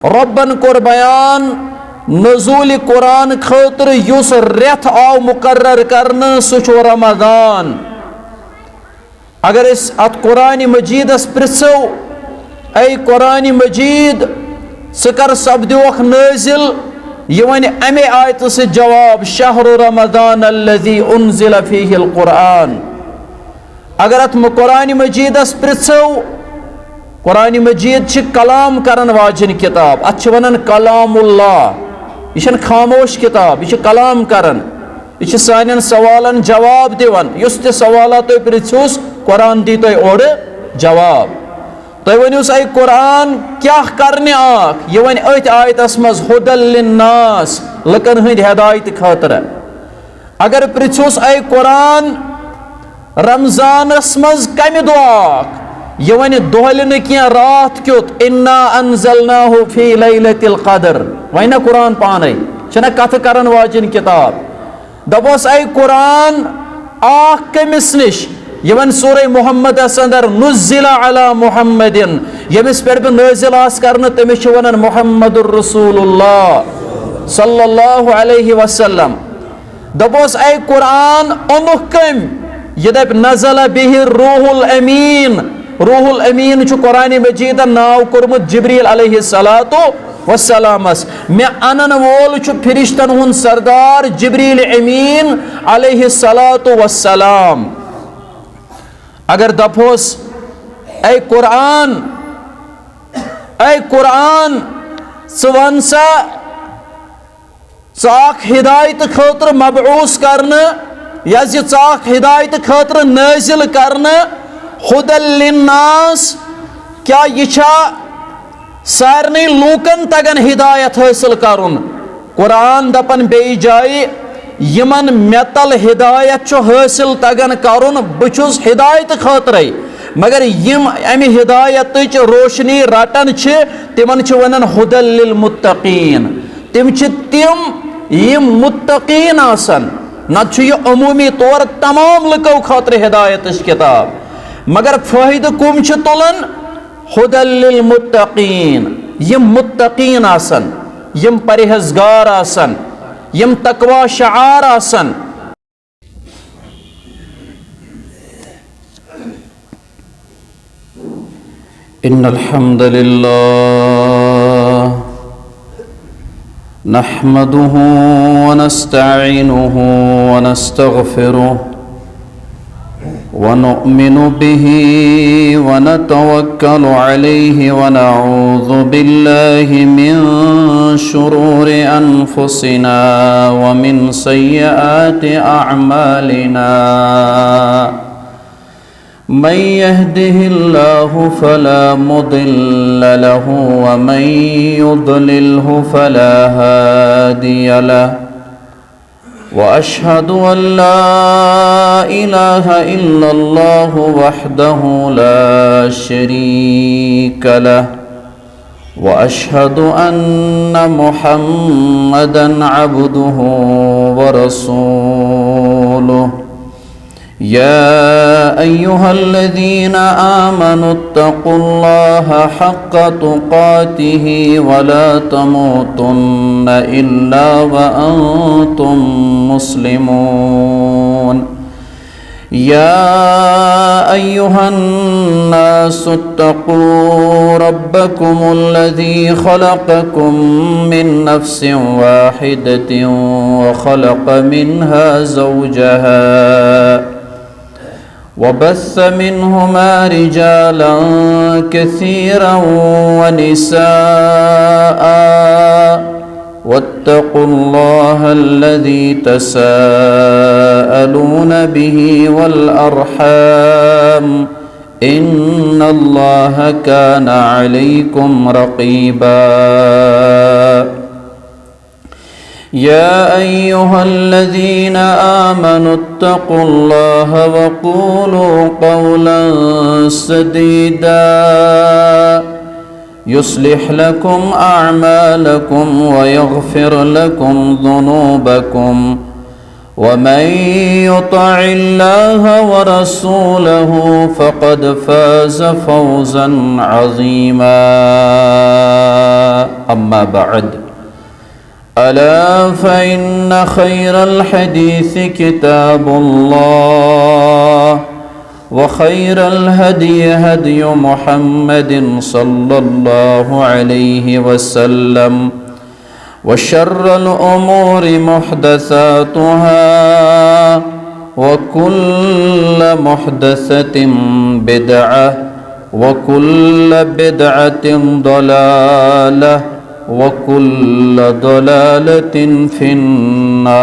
रब्बन core बयान नज़ूल कुरान खतर use Wraith आव मुकर्रर करने सु रमदान। अगर इस अत कुरान मजीदस पृछो ऐ कुरान मजीद सकर सब्दोख नाजिल ये वन अमे आयत से जवाब शहरु रमदान अल्लज़ी उन्ज़िल फ़ीहिल कुरान। अगर अत कुरान मजीदस पृछो कुरान मजीद कलाम करन वाजिन किताब, अत वनन कलामुल्लाह, यह खामोश किताब, यह कलाम करन, यह सान सवालन जवाब दिवन। युस ते सवाल तुम पृछुस कुरान दी तुम और जवाब। तुम वनुस ऐ कुरान क्या करने आख, यह वन अथ आयतस मज हुदल लिन्नास, लकन हंद हिदायत खातर। अगर पृछुस ऐ कुरान रमजानस मज कम दो आख, यह वन दोहल न क्या रात क्युत, इन्ना अनज़लनाहु फी लैलतिल क़द्र, वन कुरान पाने छना कथ करन वाजिन किताब। दपोस ऐ कुरान आख कमिस निश, यह वन सूरह मुहम्मद अंदर नुज़्ज़िला अला मुहम्मदिन, यमिस पे नाज़िल आस करन तमिस वनन मुहम्मदुर रसूलुल्लाह सल्लल्लाहु अलैहि वसल्लम। दपोस ऐ कुरान ओनुख कम, यह दप नज़ल बिहि रूहुल अमीन, रूहुल अमीन कुरान मजीद नाव कोरमुत जिब्रील अलैहिस्सलातु वस्सलामस। मे अनन वोल फिरिश्तन हुन सरदार जिब्रील अमीन अलैहिस्सलातु वस्सलाम। अगर दपोस ऐ कुरान वन सा चाक हिदायत खतर मबऊस करने या चाक हिदायत खतर नाजिल करने हुदल लिन्नास, क्या यह सारने लूकन तगन हिदायत हासिल करुन। कुरान दपन बे जाय यमन मेतल हिदायत हासिल तगन करुन, बहुस हिदायत खतर, मगर यम अमि हिदायत रोशनी रटन तिमन वनन हुदल लिल मुत्तकीन, तिम यम मुत्तकीन आसन। नत यह अमूमी तौर तमाम लुको खतर हिदायत किताब, मगर फायद कुम तुलन हुदल लिल मुत्तकीन, यम मुत्तकीन आसन, यम परहेजगार आसन, यम तकवा शआर आसन। इन्नल हम्दुलिल्लाह नहमदुहु व नस्तईनुहु व नस्तगफिरुह व नुअमिनु बिही व नतवक्कलु अलैहि व नऊज़ु बिल्लाहि मिन शुरूरि अनफुसिना व मिन सय्यिआति अअमालिना। मन यहदिहिल्लाहु फला मुदिल्ल लहु व मन युद्लिल्हु फला हादिय लहु व अशहदु अल्ला इलाहा इल्लल्लाहु वहदहु ला शरीक लहु व अशहदु अन्न मुहम्मदन अब्दुहु व रसूलुहु। या अय्युहल्लज़ीना आमनुत्तक़ुल्लाहा हक़्क़ तुक़ातिही वला तमूतुन्न इल्ला व अंतुम मुस्लिमून। या अय्युहन्नासुत्तक़ू रब्बकुमुल्लज़ी ख़लक़कुम मिन नफ़्सिन वाहिदतिन व ख़लक़ मिन्हा ज़ौजहा वबस्स मिन्हुमा रिजालन कसीरन व निसाअ वत्तक़ुल्लाह अल्लज़ी तसाअलून बिही वल अर्हाम इन्नल्लाह कान अलैकुम रक़ीबा। या अय्युहल्लज़ीना आमनुत्तक़ुल्लाह वक़ूलू क़ौलन सदीदा युस्लिह लकुम अअमालकुम व यग़फ़िर लकुम ज़ुनूबकुम ومن يطع الله ورسوله فقد فاز فوزا عظيما أما بعد ألا فإن خير الحديث كتاب الله وخير الهدي هدي محمد صلى الله عليه وسلم وشر الأمور محدثاتها وكل محدثة بدعة وكل بدعة ضلالة وكل ضلالة في النار.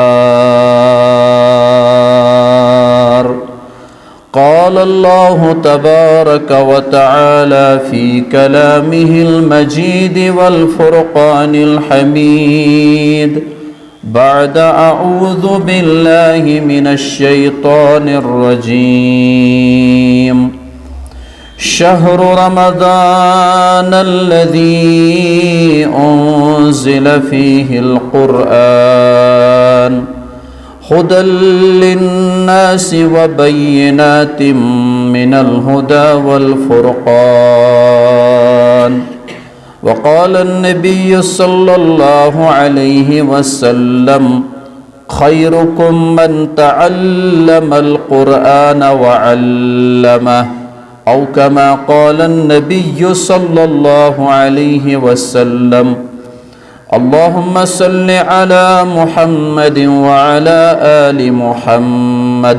قال الله تبارك وتعالى في كلامه المجيد والفرقان الحميد بعد أعوذ بالله من الشيطان الرجيم شهر رمضان الذي أنزل فيه القرآن هدى للناس وبينات من الهدى والفرقان. وقال النبي صلى الله عليه وسلم خيركم من تعلم القرآن وعلمه أو كما قال النبي صلى الله عليه وسلم. اللهم صل على محمد وعلى آل محمد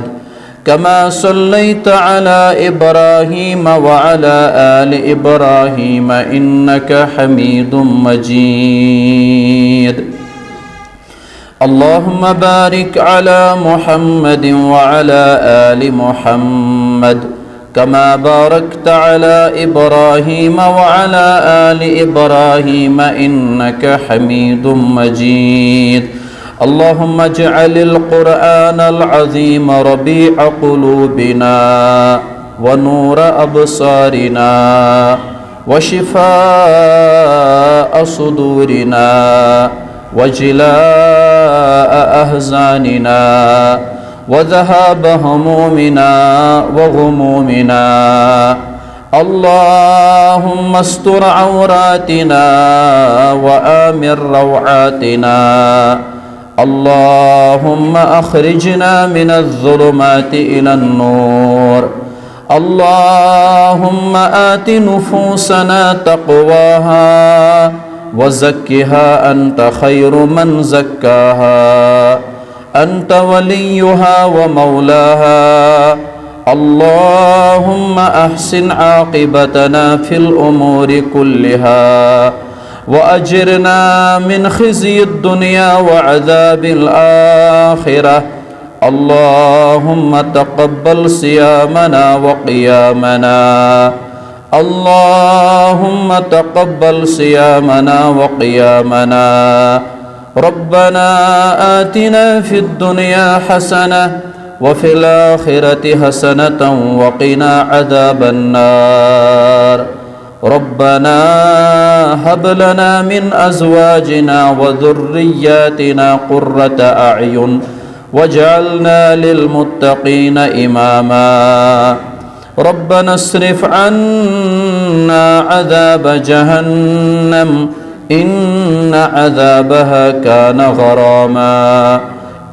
كما صليت على إبراهيم وعلى آل إبراهيم إنك حميد مجيد. اللهم بارك على محمد وعلى آل محمد كما باركت على إبراهيم وعلى آل إبراهيم إنك حميد مجيد. اللهم اجعل القرآن العظيم ربيع قلوبنا ونور أبصارنا وشفاء صدورنا وجلاء أحزاننا وذهاب همومنا وغمومنا. اللهم استر عوراتنا وآمن روعاتنا. اللهم أخرجنا من الظلمات إلى النور. اللهم آت نفوسنا تقواها وزكها أنت خير من زكاها أنت وليها ومولاها. اللهم أحسن عاقبتنا في الأمور كلها وأجرنا من خزي الدنيا وعذاب الآخرة. اللهم تقبل صيامنا وقيامنا. اللهم تقبل صيامنا وقيامنا. ربنا آتنا في الدنيا حسنة وفي الآخرة حسنة وقنا عذاب النار. ربنا هب لنا من أزواجنا وذرياتنا قرة أعين واجعلنا للمتقين إماما. ربنا اصرف عنا عذاب جهنم إن عذابها كان غراما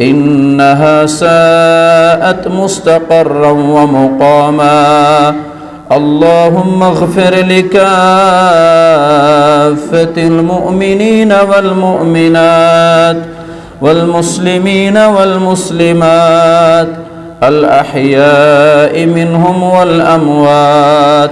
إنها ساءت مستقرا ومقاما. اللهم اغفر لكافة المؤمنين والمؤمنات والمسلمين والمسلمات الأحياء منهم والأموات.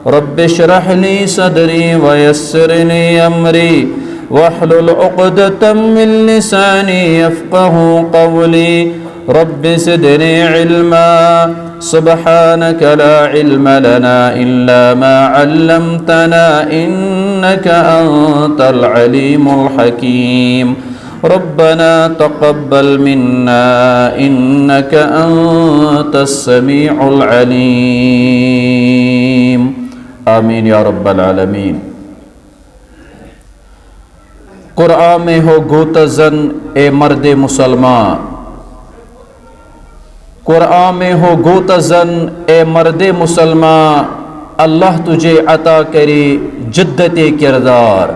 رب اشرح لي صدري ويسر لي أمري واحلل عقدة من لساني يفقه قولي. رب زدني علما. سبحانك لا علم لنا إلا ما علمتنا إنك أنت العليم الحكيم. ربنا تقبل منا إنك أنت السميع العليم. آمين या रब्बल आलमीन। कुरान में हो गोतजन ए मर्द मुसलमान, कुरान में हो गोतज़न ए मर्दे मुसलमान, अल्लाह तुझे अता करे जिद्दत किरदार।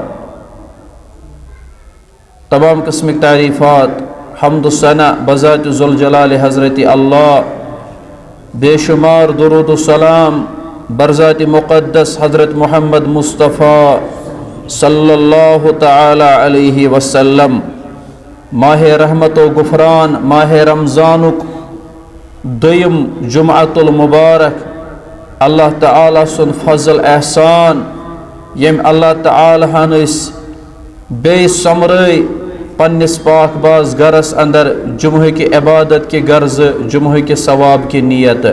तमाम किस्म की तारीफ़ात हम्द सना बज़ात ज़ुल जलाल हज़रत अल्लाह, बेशुमार दुरूद व सलाम बरज़ात मुक़द्दस हज़रत मोहम्मद मुस्तफ़ा सल्लल्लाहु तआला अलैहि वसल्लम। माह रहमत व गुफ़रान माह रमज़ानुक दोयम जुमअतुल मुबारक, अल्लाह ताला सुन फजल एहसान यम अल्लाह ताला हन बे समरई पन्निस पाकबाज गरस अंदर जुम्हे की इबादत के गर्ज, जुम्हे के सवाब की नीयत।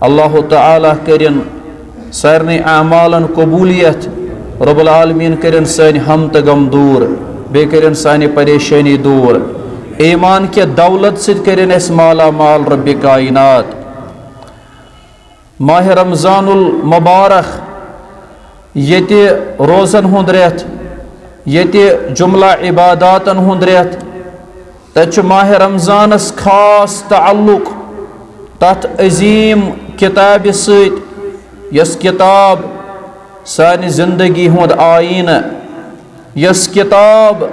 अल्लाह ताला करिन सारने आमालन कबूलियत, रब्बुल आलमीन करिन सान हम त गम दूर, बे करिन सानी परेशानी दूर, ईमान के दौलत से करिन एस माला माल रब्बे कायनात। माह रमज़ानुल मुबारक ये रोज़न हुंद रेत, ये जुमला इबादातन हुंद रेत, तच माह रमज़ानस खास ताल्लुक तथ अजीम किताब सत, यस किताब सानी जिंदगी हुंद आईन, यस किताब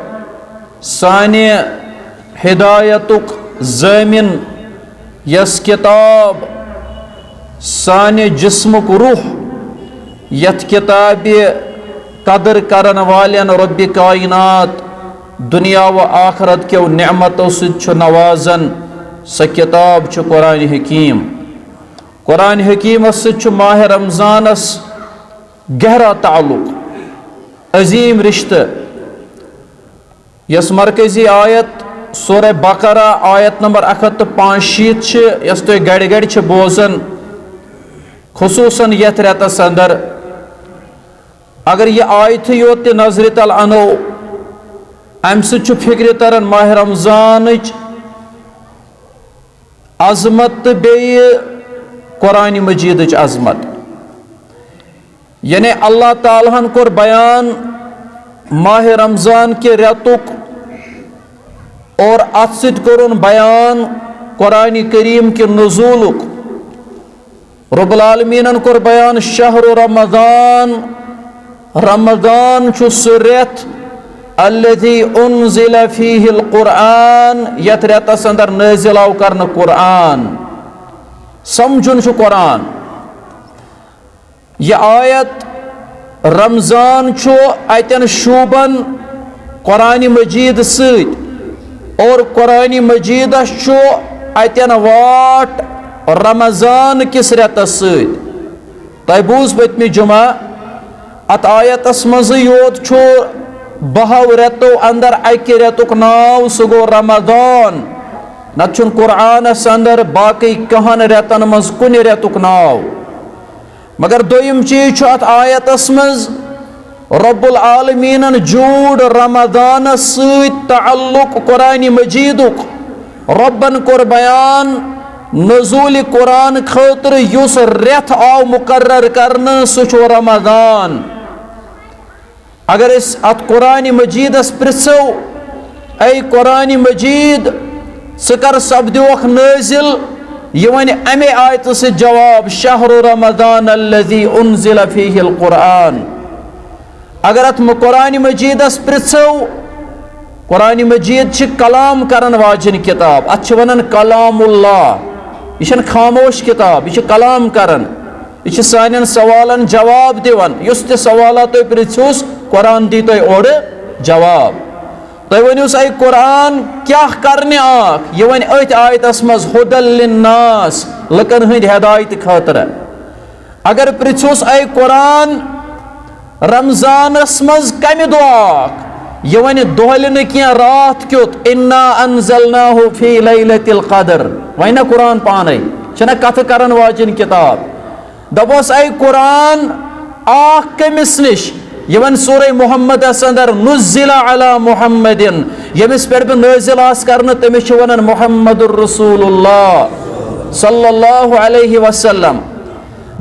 सानी हिदायतुक ज़मीन, यस किताब साने जिस्मुक रूह, यथ किताब कदर करन वालियन रब्बे कायनात दुनिया व आखरत के नेमतों से नवाजन, स किताब कुरान हकीम। कुरान हकीम से माह रमज़ानस गहरा ताल्लुक, अजीम रिश्ते। यस मरकजी आयत सूरह बकरा आयत नंबर 165 यस तुम गड़ गड़ बोजन, खुसूसन यथ रेतस अंदर अगर यह आयत योत नजर तल अनो, अम फिक्र तरन माह रमज़ान अजमत बे कुरान मजीद अजमत। यानी अल्लाह ताला कोर बयान माह रमज़ान के रेतुक और अत सत कोरुन बयान कुरान करीम के नुज़ूलुक। रब्बुल आलमीन कोर बयान शहर रमज़ान, रमज़ान छु सु रेत अल्लज़ी उन्ज़िला फ़ीहिल कुरान, यथ रेतस अंदर नाज़िल आव करन कुरान, समझुन छु कुरान। यह आयत रमज़ान छु अतन शूबन कुरान मजीद सत, और कुरान मजीद छु अतन वाट रमज़ान किस रेतस सत। तय बूज पत्मी जुमा अत आयतस मज योत छु 12 रेतो अंदर अकि रेतुक नाव, सह गो रमज़ान, नत छुन कुरानस अंदर बाकी कहन रेतन मज कुन रेतुक नाव। मगर दोयम चीज छु अत आयतस मज रब्बुल आलमीन जोड़ रमज़ान सत ताल्लुक कुरान मजीदुक। रब्बन कोर बयान नज़ूल कुरान खतर युस रेत आव मुकर्रर करन, सह छु रमज़ान। अगर इस अत कुरान मजीदस पृछो, ऐ कुरान मजीद स कर सपदोख नाज़िल, यह वन अमे आयत से जवाब शहर रमज़ान अल्लज़ी उन्ज़िला फ़ीहिल कुरान। अगर अत कुरान मजीदस पृछो, कुरान मजीद छि कलाम करन वाजिन किताब, अत छि वनन कलामुल्लाह, यह खामोश किताब, यह कलाम करन, यह सान सवालन जवाब दिवन। युस ते सवाल तुम पृछुस कुरान दी तुम ओर जवाब। तुम वनुस ऐ कुरान क्या करने आख, यह वन अथ आयतस मज हुदल लिन्नास, लकन हंद हिदायत खातर। अगर पृछुस ऐ कुरान रमज़ानस मज कम दो आख, यह वन दोहल न क्या रात क्युत, इन्ना अनज़लनाहु फी लैलतिल क़द्र, वन कुरान पाने छना कथ करन वाजिन किताब। दबोस ऐ कुरान आख कमिस निश, यह वन सूरह मुहम्मद अंदर नुज़्ज़िला अला मुहम्मदिन, यमिस पे नाज़िल आस करन तमिस वनन मुहम्मदुर रसूलुल्लाह सल्लल्लाहु अलैहि वसल्लम।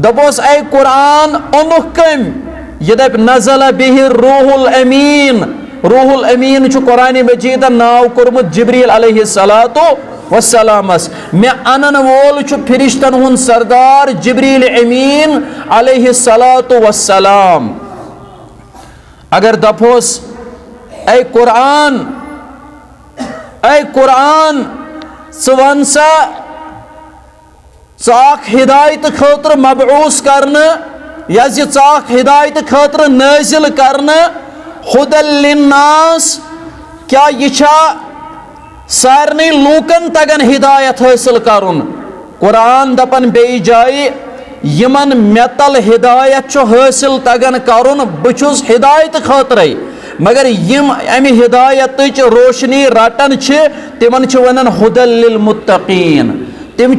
दबोस ऐ कुरान ओनुख कम, यह दप नज़ल बिहि रूहुल अमीन। रूहुल अमीन छु कुरान मजीद नाव कोरमुत जिब्रील अलैहिस्सलातु वस्सलामस मे अनन वोल छु फिरिश्तन हुन सरदार जिब्रील अमीन अलैहिस्सलातु वस्सलाम। अगर दपोस ऐ कुरान वन सा चाक हिदायत खतर मबऊस करने या चाक हिदायत खतर नाजिल करने हुदल लिन्नास, क्या यह सारनी लूकन तगन हिदायत हासिल करुन। कुरान दपन बेई जाय यमन मेतल हिदायत हासिल तगन करुन बहुस हिदायत खतर, मगर यम अमि हिदायत रोशनी रटन तिमन वन हुदल लिल मुत्तकीन, तिम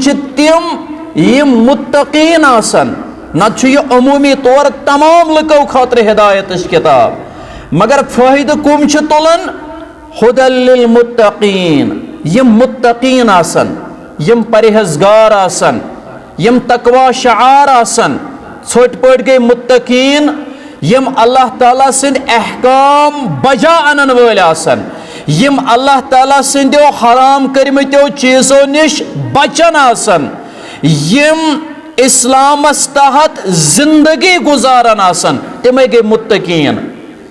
यम मुत्तकीन आसन। नत यह अमूमी तौर तमाम लुको खतर हिदायत किताब, मगर फायदे कुम तुलन हुदल लिल मुत्तकीन, यम मुत्तकीन आसन, यम परहेजगार आसन, यम तकवा शआर आसन। छोट पट गई मुत्तकीन यम अल्लाह ताला सिंद अहकाम बजा अनन वल आसन, यम अल्लाह ताला सिंदो हराम करमतो चीजों निश बचन आसन, यम इस्लामस तहत जिंदगी गुजारन आसन, तमे गई मुत्तकीन।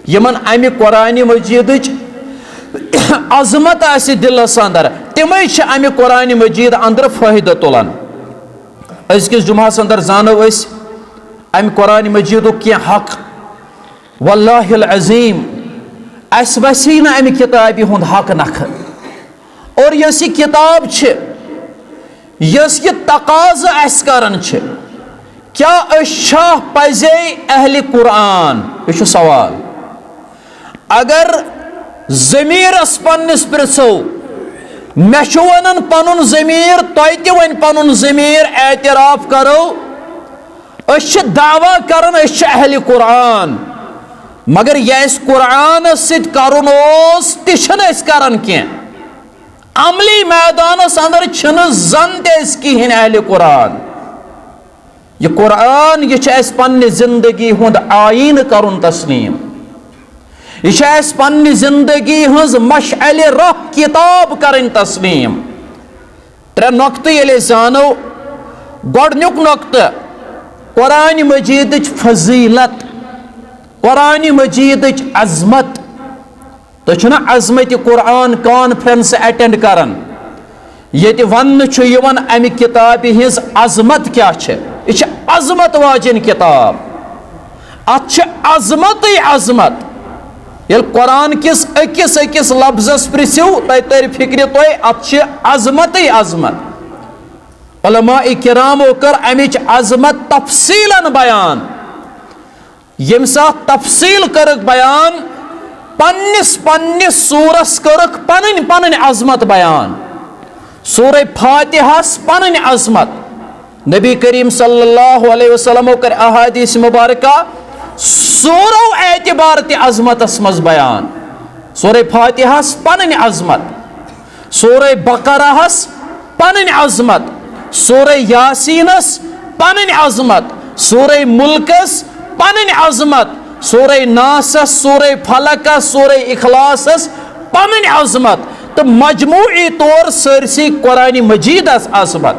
यमन अमि कुरान मजीद अजमत आसि दिलस अंदर, तमे अमि कुरान मजीद अंदर फायदा तुलान। अजकिस जुमास अंदर जानो अमि कुरान मजीद क्या हक। वल्लाहिल अज़ीम अस वसी न अमि किताब हुंद हक नख, और यस यह किताब यस यह तकाज अस करन क्या पजे अहल कुरान, यह सवाल। अगर ज़मीरस पन्निस पृछो मे वन पनुन ज़मीर तय वन पनुन ज़मीर एतराफ करो दावा करन अहल कुरान, मगर यह कुरान सित करन करन क्या अमली मैदानस अंदर जन तहन अहल कुरान। यह कुरान यह पन्ने जिंदगी हुंद आईन करन तस्लीम, यह पन्ने जिंदगी हज मशअल राह किताब करन तस्लीम। त्रे नुक्त ये जानो, गोडनुक नुक्त कुरान मजीद फजीलत, कुरान मजीद अजमत। तो अजमत कुरान कॉन्फ्रेंस अटेंड करन, ये वन अमि किताब हिज अजमत क्या यह अजमत वाजिन किताब, अत अजमत अजमत। ये कुरान किस अकिस अकिस लफ्जस पृछो तर फिक्र तुम अत अजमत अजमत। उलमा-ए किरामो कर अमिच अजमत तफसीलन बयान, यम साथ तफसील करक बयान पन्निस पन्निस सूरस करक पनन पनन अजमत बयान। सूरह फातिहास पनन अजमत, नबी करीम सल्लल्लाहु अलैहि वसल्लम कर अहादीस मुबारका सूरो एतबार ते अजमतस मज बयान। सूरह फातिहास पनन अजमत, सूरह बकराहस पनन अजमत, सूरह यासीनस पनन अजमत, सूरह मुल्कस पनन अजमत, सूरह नासस, सूरह फलकस, सूरह इखलासस पनन अजमत। तो मजमूई तौर सरसी कुरान मजीदस अजमत,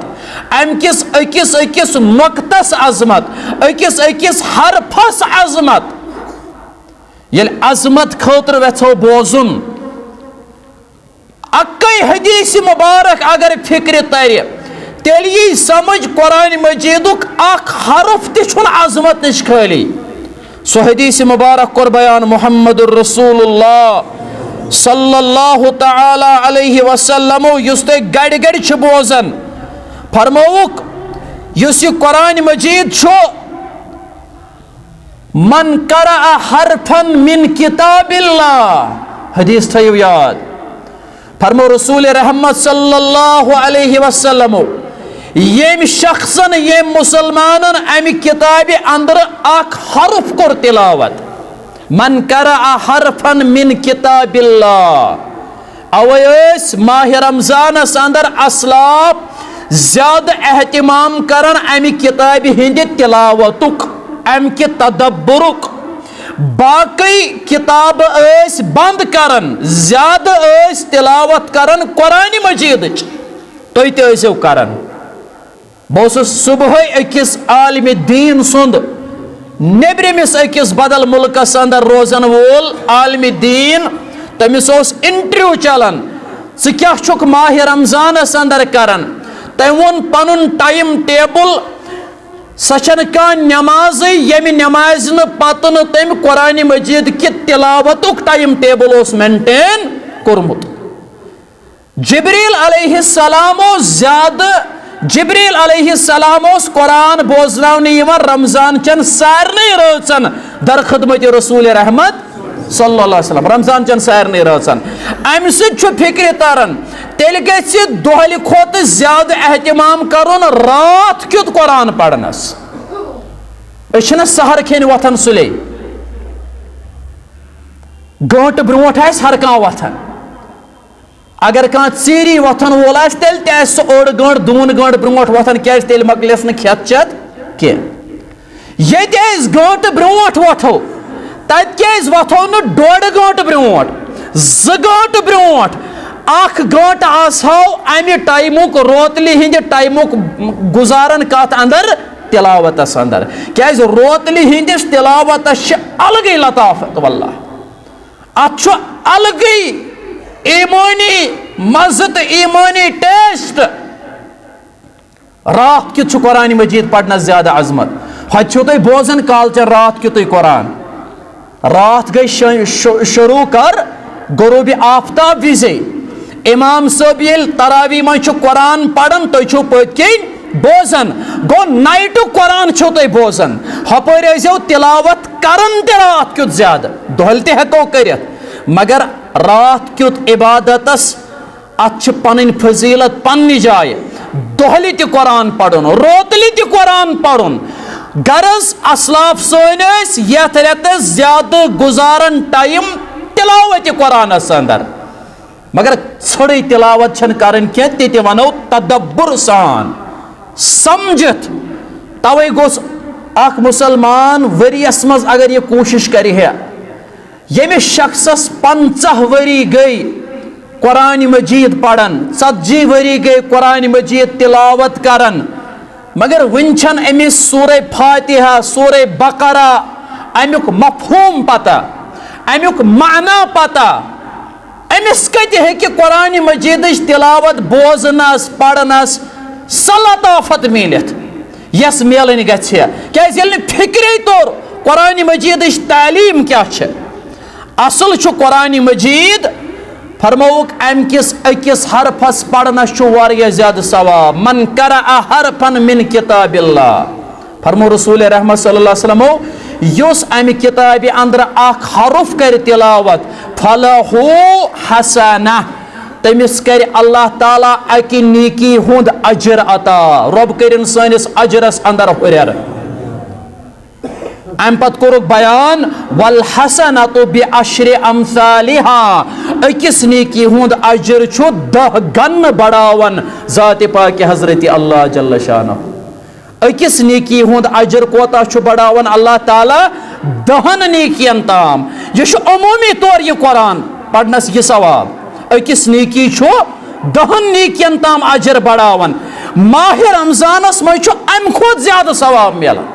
अमकिस अकिस अकिस नुक्तस अजमत, अकिस अकिस हरफस अजमत। ये अजमत खतर वेथो बोजुन अक्कई हदीस मुबारक अगर फिक्र तर तेल यी समझ कुरान मजीदुक अख हरफ तुन अजमत निश खाली। सो हदीस मुबारक कर बयान मुहम्मदुर रसूलुल्लाह सल्लल्लाहु तआला अलैहि वसल्लम युस ते गड़ गड़ छ बोजन फरमौक युस कुरान मजीद छो मन करा हरफन मिन किताबिल्लाह, हदीस थयो याद। फरमो रसूल रहमत सल्लल्लाहु अलैहि वसल्लम येम शख्सन येम मुसलमानन अमि किताब अंदर अख हरफ कर तिलावत, मन करा हरफन मिन किताबिल्लाह। अवयस माह रमजानस अंदर असलाफ ज्यादा एहतिमाम करन अमि किताब हिंद तिलावतुक, अम के तदब्बुरुक। बाकी किताब बंद करन, ज्यादा तिलावत करन कुरान मजीद। तुम तसो कर बहुत सुबह अकिस आलिम दीन सुंद नेब्रमिस अकिस बदल मुल्कस अंदर रोजन वोल आलिम दीन तमिस इंटरव्यू चलान क्या माह रमजानस अंदर करान तम वो पन टाइम टेबल सचन का नमाज यम नमाज पतन तम कुरान मजीद कि तिलावत टाइम टेबल मेंटेन कोर्मुत जिब्रील अलैहिस्सलाम ज्यादा जिब्रील अलैहिस्सलाम कुरान बोजनावने रमजान चन सारने रचन दर खिदमत रसूल रहमत सल्लल्लाहु अलैहि वसल्लम रमजान चन सारने रचन अम फिक्र तरन तेल गि दोहल खोत ज्यादा एहतमाम करुन रात क्युत कुरान पढ़नस सहर खेन वथन सुले गंट ब्रोट हर कह वथन अगर कह चीरी वथन वोल तेल ओड़ गंट दून गंट ब्रोट वथन क्या तेल मकलस खेत चत कह गंट ब्रोट वथो तत क्या वथो न डोड़ गंट ब्रोट ज गंट ब्रोट अख गंट आसो अमि टाइमुक रोतली हिंद टाइमुक गुजारन कत अंदर तिलावतस अंदर क्या रोतली हिंदिस तिलावतस अलग लताफत वल्लाह अत अलग ईमानी मज़्ज़त ईमानी टेस्ट रात कित कुरान मजीद पढ़ना ज्यादा अजमत हत तुम बोजन कालचर रात कित कुरान रात गई शुरू कर गुरूब आफ्ताब विजे इमाम साहब ये तरावी मज कुरान पढ़न तुम पत्किन बोजन गो नाइट कुरान तुम बोजन हपर तिलावत करन रात क्युत ज्यादा दोहल हेको कर मगर रात क्युत इबादतस अत पन फजीलत पन्नी जाय दोहल कुरान पढ़न रोतल कुरान पढ़न गरज असलाफ सोन यथ रेतस ज्यादा गुजारन टाइम तिलावत कुरानस अंदर मगर छड़ी तिलावत करन कह वनो तदब्बुर सान समझत तवे गोस अख मुसलमान वरियस मज अगर ये कोशिश करे यमिस शख्सस 50 वरी गई कुरान मजीद पढ़न 40 वरी गई कुरान मजीद तिलावत करन मगर वुन अमिस सूरे फातिहा सूरे बकरा अमुक मफहूम पता अमुक माना पता अमिस कत हेकि कुरान मजीद तिलावत बोजनस पढ़नस सलताफत मिलत यस मिलन गया क्या फिक्रे तौर कुरान मजीद तालीम क्या असल कुरान मजीद फरमौक अम किस अकिस हरफस पढ़नस ज्यादा सवाब मन करा हरफन मिन किताबिल्लाह फरमो रसूल रहमत सल्लल्लाहु अलैहि वसल्लम युस अम किताब अंदर अख हरफ कर तिलावत फलहु हसना तमिस कर अल्लाह ताला अकि नेकी हुंद अजर अता रब करिन सनिस अजरस अंदर हुरर अम पत कोरुक बयान वल हसनतु बि अशरि अमसालिहा अकिस नेकी हुंद अजर छु 10 गन बढ़ावन जात पाक हजरत अल्लाह जल्ल शान अकिस नेकी हुंद अजर कोता छु बढ़ावन अल्लाह ताला 10 नेकियन ताम ये छु अमूमी तौर ये कुरान पढ़नस ये सवाब अकिस नेकी छु 10 नेकियन ताम अजर बढ़ावन माह रमजानस में छु अम खोद ज्यादा सवाब मिलन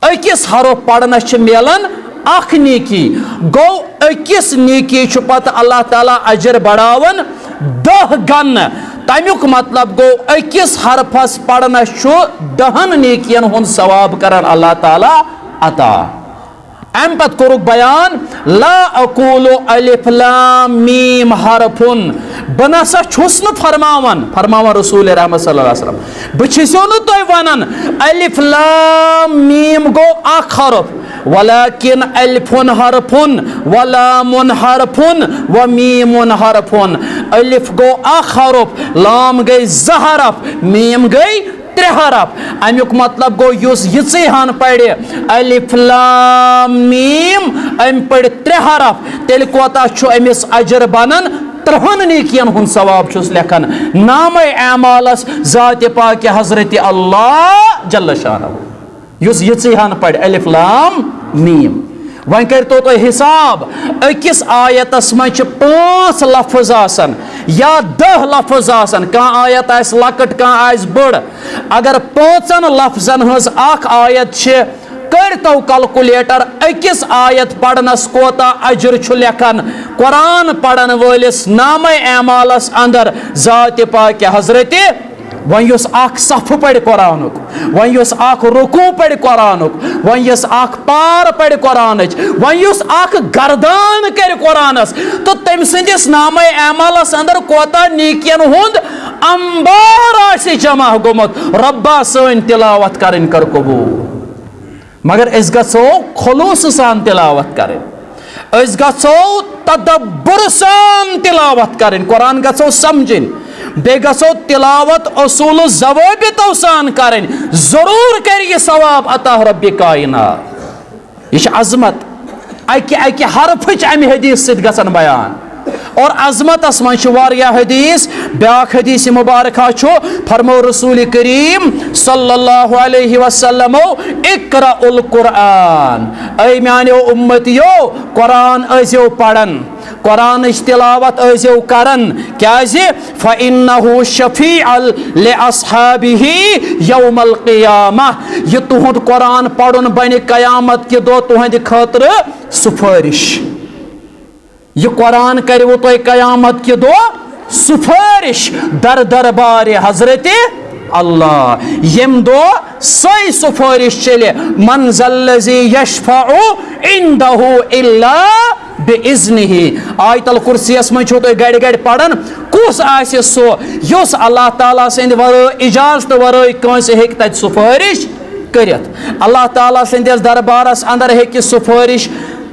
अकिस हरो पढ़नस मिलन अख नेकी गो अकिस नेकी पत अल्लाह ताला अजर बढ़ावन 10 गन तमुक मतलब गो अकिस हरफस पढ़नस 10 नेकियन हुंद सवाब करन अल्लाह ताला अता अम पत कोरुक बयान ला अकूलु अलिफ लाम मीम हरफुन बनसा छुस न फरमावन रसूल रहमत सल्लल्लाहु अलैहि वसल्लम बछिसो न तोय वनन अलिफ लाम मीम गो अख हरफ वलाकिन अलिफुन हरफुन व लामुन हरफुन व मीमुन हरफुन अलिफ गो अख हरफ लाम गई ज हरफ मीम गई 3 हरफ अमुक मतलब गो युस यिचे हन पढ़े अलिफ लाम मीम अम पढ़ 3 हरफ तेल कोता छु अमिस अजर बनन 3 नेकियन हुन सवाब छुस लेखन नाम अमालस जात पाक हजरत अल्लाह जल्ल शान युस यिचे हन पढ़ अलिफ लाम मीम वन कर तो हिसाब अकिस आयतस मज 5 लफ्ज आसन या 10 लफ्ज आसन, कह आयत आस लकट कह आस बड़, अगर 5 लफ्जन हज अख आयत छे, कर तो कैलकुलेटर अकिस आयत पढ़नस कोता अजर छु लेखन कुरान पढ़न वलिस नामे एमालस अंदर जात पाक हजरत वन युस अख सफ पढ़ कुरानुक, वन युस अख रुकू पढ़ कुरानुक, वन युस अख पार पढ़ कुरानच, वन युस अख गर्दान कर कुरानस, तो तम सिंदिस नामे एमालस अंदर कोता नीकियन हुंद अंबार आसि जमा गोमुत। रब्बा सन तिलावत करन कर कबूल, मगर अस गो खुलूस सान तिलावत करें, अस गो तदब्बुर सान तिलावत करें, कुरान गो समझिन, बे गो तिलावत असूल ज़वाबितो सान करें, जरूर कर ये सवाब अता रब्बि कायनात। यह अजमत अकि हरफच अमि हदीस सिद्ध गसन बयान, और अजमत मज हदीस। ब्याख हदीस मुबारक फरमो रसूल करीम सल्लल्लाहु अलैहि वसल्लम इक़राउल कुरान, ऐ म्यानो उम्मतियो कुरान ऐसो पढ़न, कुरान तिलावत ऐसो करन, क्याज़ि फ़इन्नहु शफ़ीअल लिअस्हाबिही यौमल क़ियामह, यह तुहुंद कुरान पढ़न बन क़यामत के दो तुहंद खतर सुफारिश। यह कुरान करो तो क़यामत के दो सुफारिश दर दरबार हजरत अल्लाह, यम दो सही सुफारिश चले, मन ज़ल्लज़ी यशफ़अउ इंदहु इल्ला बिइज़्निही। आयतल कुर्सियस में छो तो गड़ गड़ पढ़न, कुस आसे सो युस अल्लाह ताला सिंद वराय इजाजत वराय कंसे हेक तत सुफारिश करित। अल्लाह ताला सिंदिस दरबारस अंदर हेक सुफारिश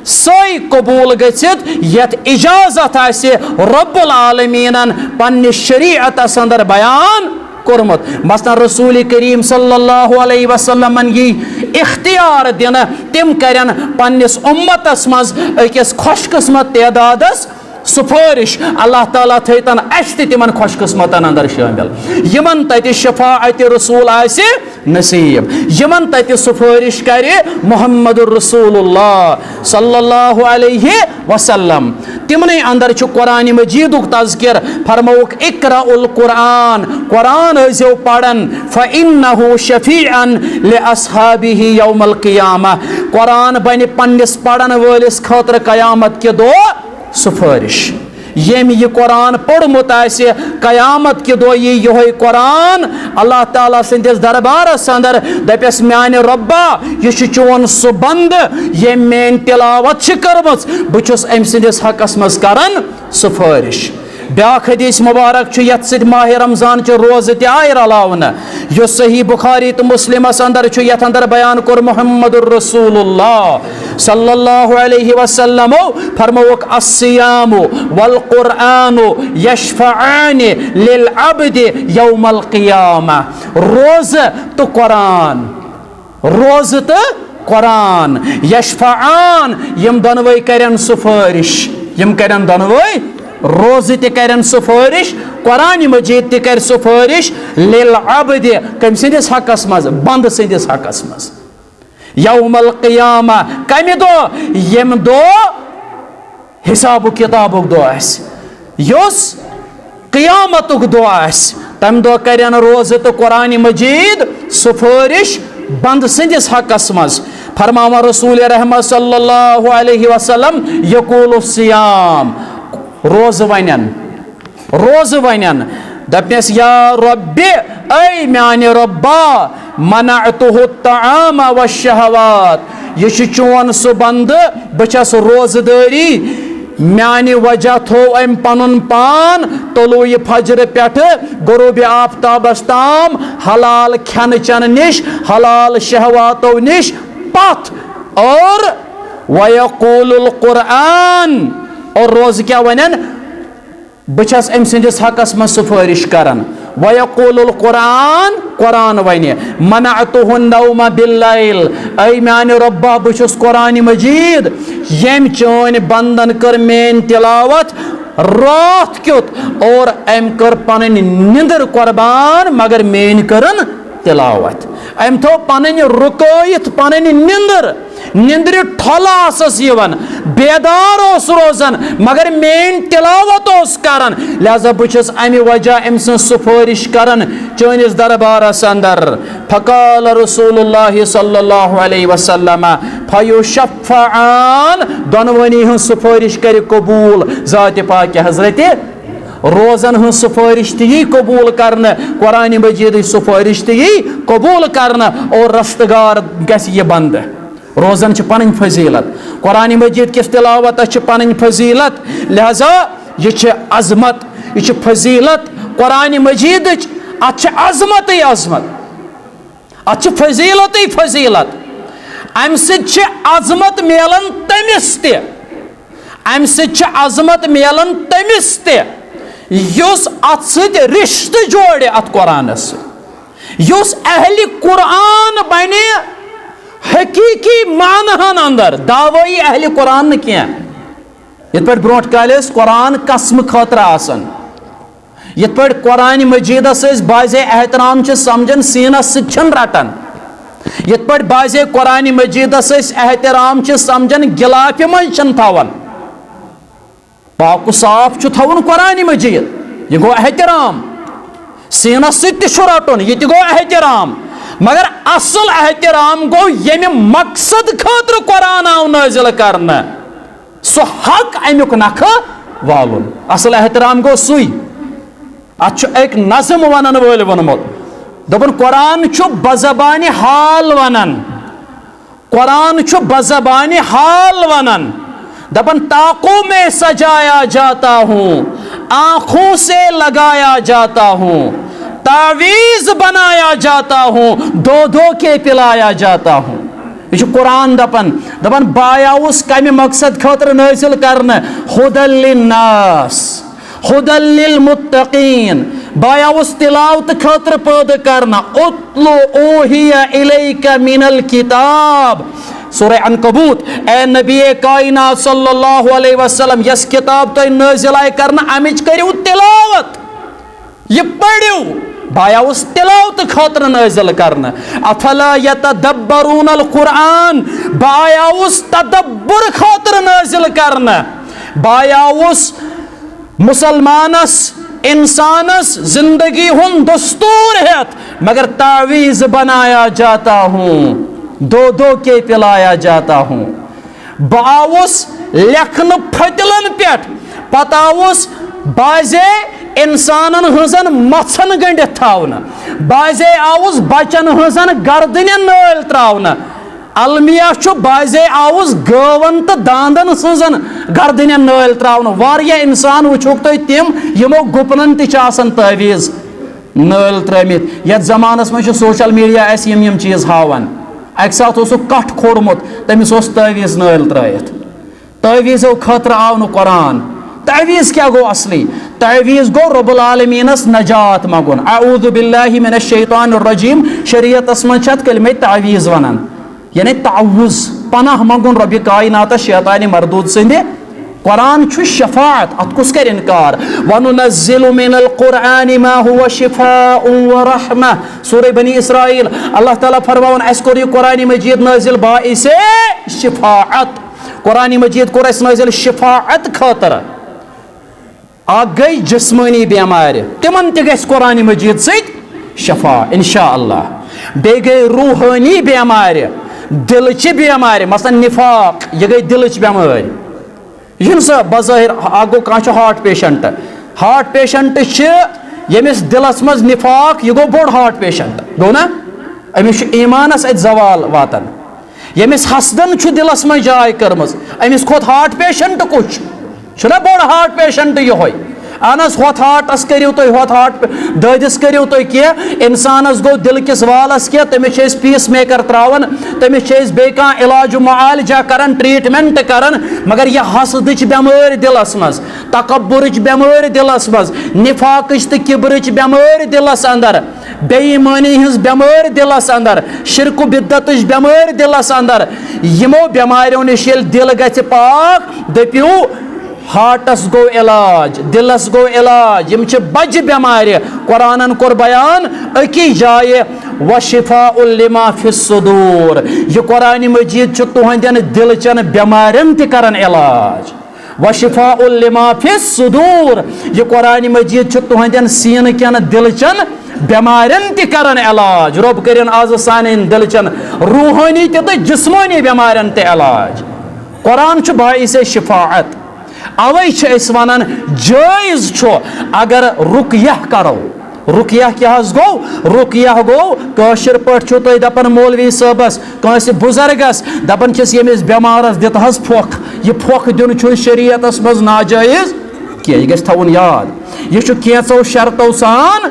सही कबूल गसित यत इजाजत आसे रब्बुल आलमीनन पन्नि शरीअतस अंदर बयान कोरमत। मसलन रसूल करीम सल्लल्लाहु अलैहि वसल्लम यी इख्तियार दिन तिम करन पन्निस उम्मतस मज अकिस खुशकिस्मत तदादस सुफारिश, अल्लाह ताला थैतन अस तिमन खुशकिस्मतन अंदर शामिल, यमन तत शफाअत रसूल आसे नसीब, यमन तत सुफारिश करे मुहम्मदुर रसूलुल्लाह सल्लल्लाहु अलैहि वसल्लम। तिमने अंदर छु कुरान मजीदुक तज़किर, फरमौक इक़राउल कुरान, कुरान ऐसो पढ़न, फ़इन्नहु शफ़ीअन लिअस्हाबिही यौमल क़ियामह, कुरान बन पन्निस पढ़न वलिस खतर क़यामत के दो सुफारिश। येम यह कुरान पढ़मुत आसे क़यामत के दो यह कुरान अल्लाह ताला सिंदिस दरबारस अंदर दपस म्याने रब्बा यह चोन सह बंद ये मेन तिलावत करमच, बहुस अम सिंदिस हकस मज करन सुफारिश। ब्याख हदीस मुबारक यथ सिद माह रमजान च रोज़ त आय रलावन, यो सही बुखारी तो मुस्लिमस अंदर यथ अंदर बयान कोर मुहम्मदुर रसूलुल्लाह सल्लल्लाहु अलैहि वसल्लम फरमौक अस्सियामु वल कुरानु यशफ़अआन लिल अब्द यौमल क़ियामह। रोज़ तो कुरान, रोज़ तो कुरान, यशफ़अआन यम दोनवै करन सुफारिश, यम करन दोनवै रोज़ त करन सुफारिश, कुरान मजीद त कर सुफारिश लिल अब्द कम सिंदिस हकस मज, बंद सिंदिस हकस मज यौमल क़ियामह, कम दो यम दो हिसाब किताबुक दो आस, युस क़ियामतुक दो आस, तम दो करन रोज़ तो कुरान मजीद सुफारिश बंद सिंदिस हकस मज। फरमावा रसूल रहमत सल्लल्लाहु अलैहि वसल्लम यक़ूलु सियाम, रोज़ वनन, रोज़ वनन दपनस या रब्बि ऐ म्याने रब्बा मनअतुहु तआम व शहवात, यह चोन सह बंद बचस रोज़दारी म्याने वजह थो अम पनुन पान तलुय फजर पेठ गुरूब आफ्ताबस ताम हलाल खन चन निश, हलाल शहवातों निश पथ, और वयक़ूलुल कुरान, और रोज़ क्या वनन बचस अम सिंदिस हकस मज सुफारिश करन, वयक़ूलुल कुरान, कुरान वने मनअतुहु नौम बिल्लैल, ऐ म्याने रब्बा बचस कुरान मजीद यम चोन बंदन कर मेन तिलावत रात क्युत, और अम कर पन निंदर कुर्बान मगर मेन करन तिलावत, अम थो पन रुकयत पन निंदर निंद्र ठोलासस यवन बेदार रोजन मगर मेन तिलावत करन लिहाजा बस अमि वजह अम सिफारिश करन चनिस दरबारस अंदर फकाल रसूलुल्लाह सल्लल्लाहु अलैहि वसल्लम फयुशफ़अन दोनवनी हन सिफारिश कर कबूल ज़ात पाक हजरत रोजन हन सिफारिश ती कबूल करना कुरान मजीद सिफारिश ती कबूल करना और रस्तगार गस ये बंद रोजन पन फजीलत कुरान मजीद किस तिलावत पन फजीलत लिहाजा यह अजमत यह फजीलत कुरान मजीद अजमत अजमत अत फजीलत फजीलत अम अजमत मिलान तमिस अम अजमत मिलान तमिस युस अत सत रिश्त जोड़े अत कुरानस युस अहली कुरान बने हकीकी मानहन अंदर दावाई अहली कुरान न क्या ये ब्रोट काल कुरान कसम खतर आसन ये कुरान मजीदस बाज़े एहतराम समझन सीनस सन रटन ये बाज़े कुरान मजीदस एहतराम समझन गिलाफ मन थवन पाक साफ थवन कुरान मजीद यह गो एहतराम सीनस रटन ये गो एहतराम मगर असल एहतराम गो ये मकसद खतर कुरान आव नाजिल करना सो हक अमुक नख वालुन असल एहतराम गो सुई अत एक नज़म वनन वोल वोनमुत दपन कुरान बज़बान हाल वनन कुरान बज़बान हाल वनन दपन ताकों में सजाया जाता हूँ आँखों से लगाया जाता हूँ तावीज़ बनाया जाता हूँ दो दो के पिलाया जाता हूँ यह कुरान दपन दपन बायाउस कम मकसद खतर नाजिल करना हुदल लिन्नास हुदल लिल मुत्तकीन बायाउस तिलावत खतर पैदा करना उतलु ओहिया इलैका मिनल किताब सूरह अनकबूत ए नबी कायनात सल्लल्लाहु अलैहि वसल्लम यस किताब तो नाजिल आय करना अमिच करियो तिलावत ये पढ़ियो बायाउस तिलावत खतर नाजिल करना अफला यतदब्बरून अल कुरान बायाउस तदब्बुर खतर नाजिल करना बायाउस मुसलमानस इंसानस जिंदगी हुन दस्तूर है मगर तावीज़ बनाया जाता हूँ दो दो के पिलाया जाता हूँ बाउस लेखन फतिलन पे पताउस बाजे इंसानन हजन मछन गंडित थावना बाजे आउस बचन हजन गर्दन नल त्रावना अलमिया बाजे आउस गवन तो दांदन सजन गर्दन नल त्रावना वारिया इंसान वुचुक तुम तिम यमो गुपनन तन तावीज़ नल त्रमित यथ जमानस में सोशल मीडिया यम चीज हावन अक सात कठ खोड़मुत तमिस तावीज़ नल त्रयत तावीज़ो खतर आव न कुरान तावीज़ क्या गो असली तावीज़ गो रब्बुल आलमीनस नजात मगुन अऊज़ु बिल्लाहि मिनश शैतानिर रजीम शरीयतस मं कलिमे तावीज़ वनान यानी तावुज़ पनाह मगुन रब्बि कायनात शैतान मरदूद सिंदे कुरान छु शफाअत अत कुस कर इनकार वनुनज़्ज़िलु मिनल कुरआनि मा हुवा शिफाउन व रहमा सूरह बनी इसराइल अल्लाह ताला फरमावन अस कोर कुरान मजीद नाजिल बाइसे शिफाअत कुरान मजीद कोर अस नाजिल शिफाअत खतर आ गई जिस्मानी बेमार तिमन त गस कुरान मजीद सत शफा इंशाअल्लाह बे गई रूहानी बेमार दिलच बेमार मसलन निफाक यह गई दिलच बेमार यह सह बज़ाहिर गो कह हार्ट पेशेंट यमिस दिलस मज निफाक यह गो बोड़ हार्ट पेशेंट गो ना अमिस ईमानस अत जवाल वातन यमिस हसदन दिलस मज जाय कर्मज अमिस खोत हार्ट पेशेंट कुछ छुना बोड़ हार्ट पेशेंट यह अहनस होत हार्टस करियो तुम होत हार्ट ददिस करियो तुम कह इंसानस गो दिल किस वालस कह तमिस पीस मेकर त्रावन तमिस बे कह इलाज मुआलजा करन ट्रीटमेंट करन मगर यह हसदच बेमार दिलस मज तकब्बुरच बेमार दिलस मज निफाकच तो किब्रच बेमार दिलस अंदर बेईमानी हज बेमार दिलस अंदर शिरक बिद्दतच बेमार दिलस अंदर यमो बेमारियों निश दिल गछ पाक दपियो हार्टस गो इलाज दिलस गो इलाज यम बज बेमार कुरानन कोर बयान अकी जाए व शिफाउल लिमा फिस सुदूर। यह कुरान मजीद तुहंदन दिलचन बेमारन त करन इलाज। व शिफाउल लिमा फिस सुदूर। यह कुरान मजीद तुहंदन सीन कन दिलचन बेमारन त करन इलाज। रब करिन आज सान दिलचन रूहानी तो जिस्मानी बेमारन त इलाज। कुरान बाइसे शिफाअत। अवै वन जायज अगर रुकिया करो। रुकिया क्या गो? रुकिया गो कशर पो दपान मौलवी सबस कंस बुजुर्गस दपान यमिस बेमारस दित फोख। यह फोख दिन शरीयतस मज नाजायज क्या, यह गन याद। यह कैंचो शर्तों सान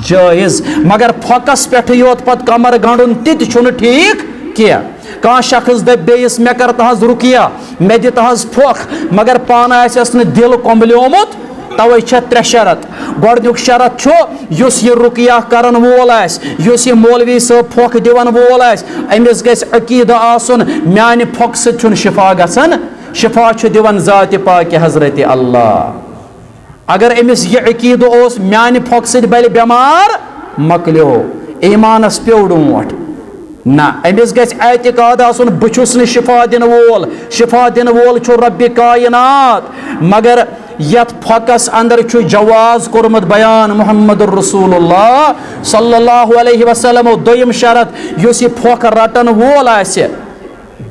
जायज, मगर फोकस पे योत पत कमर गंडुन तित ठीक क्या। कह शख्स दप बेस मे कर तहज रुकिया, मे दि तहज फोख, मगर पान आस न दिल कोम्बलोमुत, तवे त्रे शरत। गोडनुक शरत युस यह रुकिया करन वोल आस, युस यह मौलवी सब फोख दिवन वोल आस, अमिस गस अकीदा आसुन म्यान फोख सत शिफा गसन। शिफा दिवन जात पाक हजरत अल्लाह। अगर अमिस यह अकीद ओस म्यान फोख सत बल बेमार, मकलो ईमानस पेव डोट ना। अमिस गस एतिकाद आसुन बुछुस न शिफा दिन वोल। शिफा दिन वोल रब्बि कायनात। मगर यथ फोकस अंदर जवाज कोरमत बयान मोहम्मद रसूलुल्लाह सल्लल्लाहु अलैहि वसल्लम। दोयम शरत युस यह फोक रटन वोल आसे,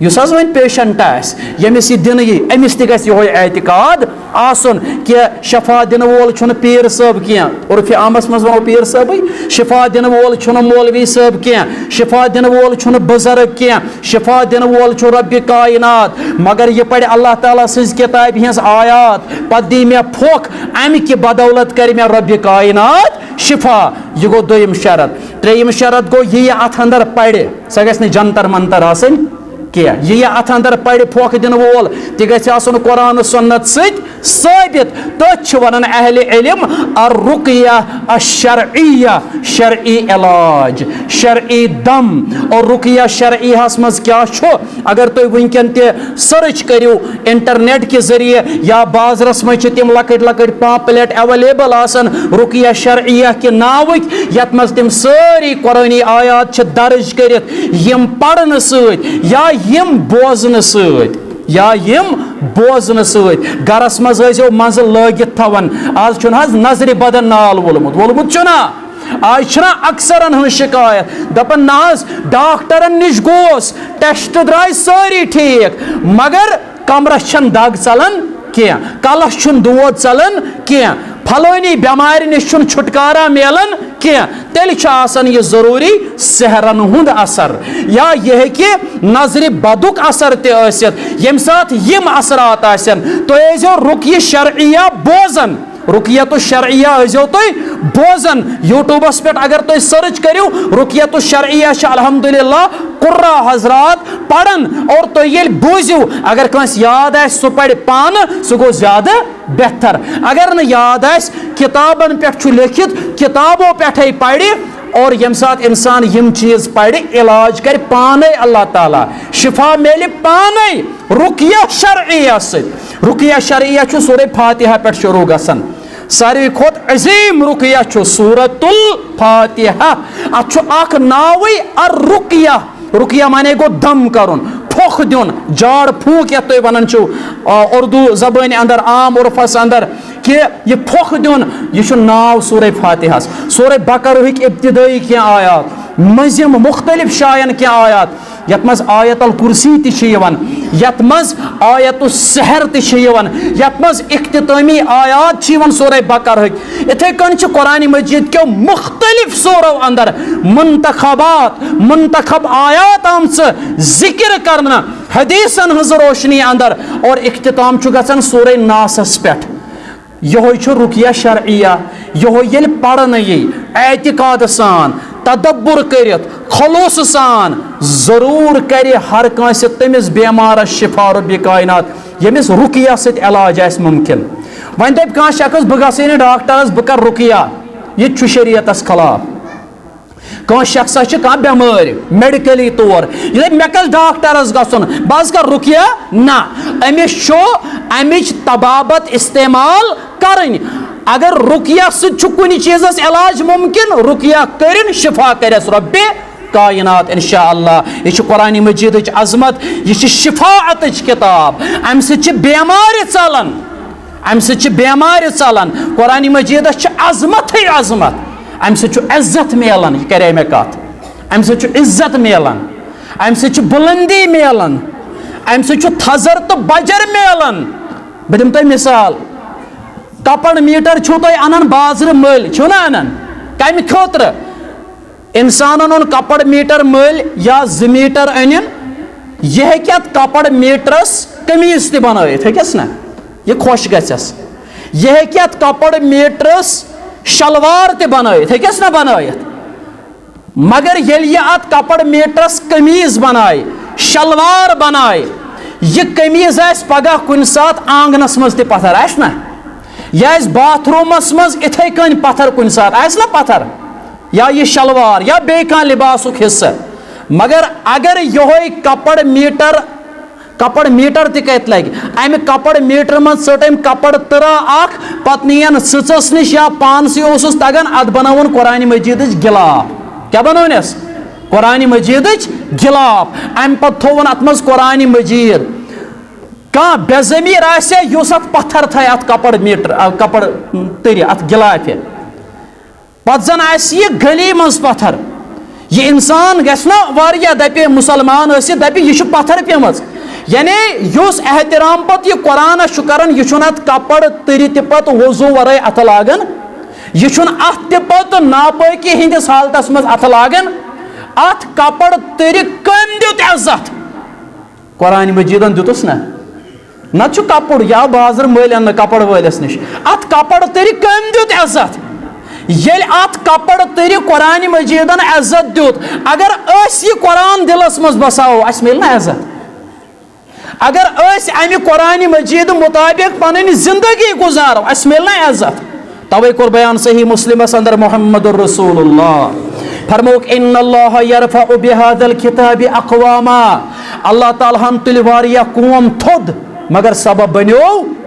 युस वन पेशेंट आस, यमिस यह दिन यी, अमिस तह गस यह एतिकाद आसुन कि शफा दिन वोल पीर साहब क्या। उर्फ आमस मज वनो पीर साहब। शिफा दिन वोल मौलवी साहब क्या। शिफा दिन वोल बुजुर्ग क्या। शिफा दिन वोल रब्बि कायनात। मगर यह पढ़ अल्लाह ताला सज किताब हज आयात, पत दी मे फोख, अमि कि बदौलत कर मे रब्बि कायनात शिफा। यह गो दोयम शरत। त्रेयम शरत गो यह अथ अंदर पढ़, सह गस जंतर मंतर आसन क्या। यह अथ अंदर पढ़ फोख दिन वोल तह गसन कुरान सुन्नत साबित। तथ वन अहले इल्म अर रुकिया अशरइया, शरई इलाज, शरई दम। और रुकिया शरईहस मज क्या अगर तुम वनकन त सर्च करो इंटरनेट के जरिए या बाजरस मज तम लकट लकट पम्पलेट अवेलेबल आसन रुकिया शरईया के नावक, यत मज तम सारी कुरानी आयात दर्ज करित यम पढ़न सत या यम बोजन सत या यम बोजन सत। गरस मज मंज लगित थवन। आज नजर बदन नाल वोलमुत ना। आज अक्सरन हज शिकायत दपन ना डॉक्टरन निश गोस, टेस्ट द्राय सारी ठीक, मगर कमरस दग चलन क्या, कलस दोद चलन क्या, फलोनी बेमार निश छुटकारा मिलन क्या। तेल यह जरूरी सहरन हुंद असर या यह कि नजर बदुक असर तसित। यम साथ यम असरात आसन तो रुकिया शरइया बोजन। रुकिया तो शरइया तुम बोजन। यूट्यूबस पे अगर तुम सर्च करो रुकिया तो शरइया अल्हम्दुलिल्लाह कुर्रा हजरात पढ़न। और तो ये बूझो अगर कंस याद आ सह पढ़ पान सह गो ज्यादा बेहतर। अगर न याद आ किताबन पे लिखित किताबों पे पढ़ और यम साथ इंसान यम चीज पढ़ इलाज कर पाने अल्लाह ताला शिफा मिले पाने। रुकिया शरइया से रुकिया शरइया सूरह फातिहा पे शुरू गसन। सारी खोत अजीम रुकिया सूरतुल फातिहा। अख नावे अर रुकिया। रुकिया माने गो दम करुन, फोख दिन, जाड़ फूक या तुम वन उर्दू जबान अंदर आम उर्फस अंदर कि यह फोख दिन, यह नाव सूरह फातिहा। सूरह बकरह इब्तिदाई क्या आयात, मजिम मुख्तलिफ शायन क्या आयात, यत मज आयतल कुर्सी तवन, यत मज आयतुल सहर तवन, यत मज इख्तितामी आयात सूरह बकरह। इथे कन कुरान मजीद के मुख्तलिफ सूरों अंदर मुंतखब आयात आमच जिक्र करना हदीसन हज रोशनी अंदर। और इख्तिताम गसन सूरह नासस पे। यह रुकिया शरइया। यह पढ़न यी एतिकाद सान तदब्बुर करित खलूस सान जरूर कर हर कंस तमिस बेमारस शिफा रब्बि कायनात यमिस रुकिया सत इलाज आस मुमकिन। वन दप कह शख्स बह गस डॉक्टरस बह कर रुकिया, यह शरीयतस खिलाफ। कह शख्स कह बेमार मेडिकली तौर ये मे कल डॉक्टरस गसन बस कर रुकिया ना अमिस अमिच तबाबत इस्तेमाल करन अगर रुकिया कुन चीज़ इलाज मुमकिन रुकिया कर शिफा कर रब्बे कायनात इंशाअल्लाह। यह कुरान मजीद अजमत यह शिफाअत किताब अम बेमार चलान अम बेमार चलान कुरान मजीद अजमत अजमत अम इज्जत मिलान यह करे मे कत अम इज्जत मिलान अम बुलंदी मिलान अम थजर तो बजर मिलान। बह दिम तुम मिसाल कपड़ मीटर छो तुम अनान बाजार मल छो ना अनान कम खुतर इंसान ओन कपड़ मीटर मल या 2 मीटर अन यह हे कपड़ मीटरस कमीज त बनत हेस ना यह खुश गस यह हे कपड़ मीटरस शलवार त बनत हेस ना बनत मगर यह अत कपड़ मीटरस कमीज बनाए शलवार बनाए यह कमीज आस पगह कुन सात आंगनस मज त पत्थर आस ना यह बाथरूमस मज इथे कन पत्थर कुन सात आस ना पत्थर या यह शलवार या बे कह लिबासुक हिस्सा मगर अगर यह कपड़ मीटर तत लगे अमि कपड़ मीटर मज सट कपड़ तरा अख पत नीन सच नश या पान से तगान अत बनवन कुरान मजीद गिलाफ क्या बनवनस कुरान मजीद गिलाफ अम पत थोवन अत मज कुरान मजीद कह बेजमीर आसे युस अत पत्थर थे अत कपड़ मीटर कपड़ तर अत गिलाफ पत जन आसि गली मज पत्थर यह इंसान गना वारिया दपे मुसलमान दपे यह पत्थर पेमज यानी युस एहतराम पत यह कुरान कर यह कपड़ तर पत वजू वर अथ लागन यह अत पत नापाकी हंदिस हालतस मज अथ लागन अत कपड़ तर कम दुत इज्जत कुरान मजीदन दुतस ना न कपड़ या बाजार मल अन कपड़ वलिस नश अत कपड़ तर कम दुत इज्जत येल अत कपड़ तर कुरान मजीदन इज्जत दुत अगर यह कुरान दिलस मज बसाओ अस मिल ना इज्जत अगर अमि कुरान मजीद मुताबिक पन जिंदगी गुजारो अस मिल ना इज्जत तवे कोर बयान सही मुस्लिम अंदर मोहम्मद रसूलुल्लाह फरमोक इन्नल्लाह यरफउ बिहादल किताबि अक़वामा अल्लाह ताला तुल वारिया कौम थोद मगर सबब बनो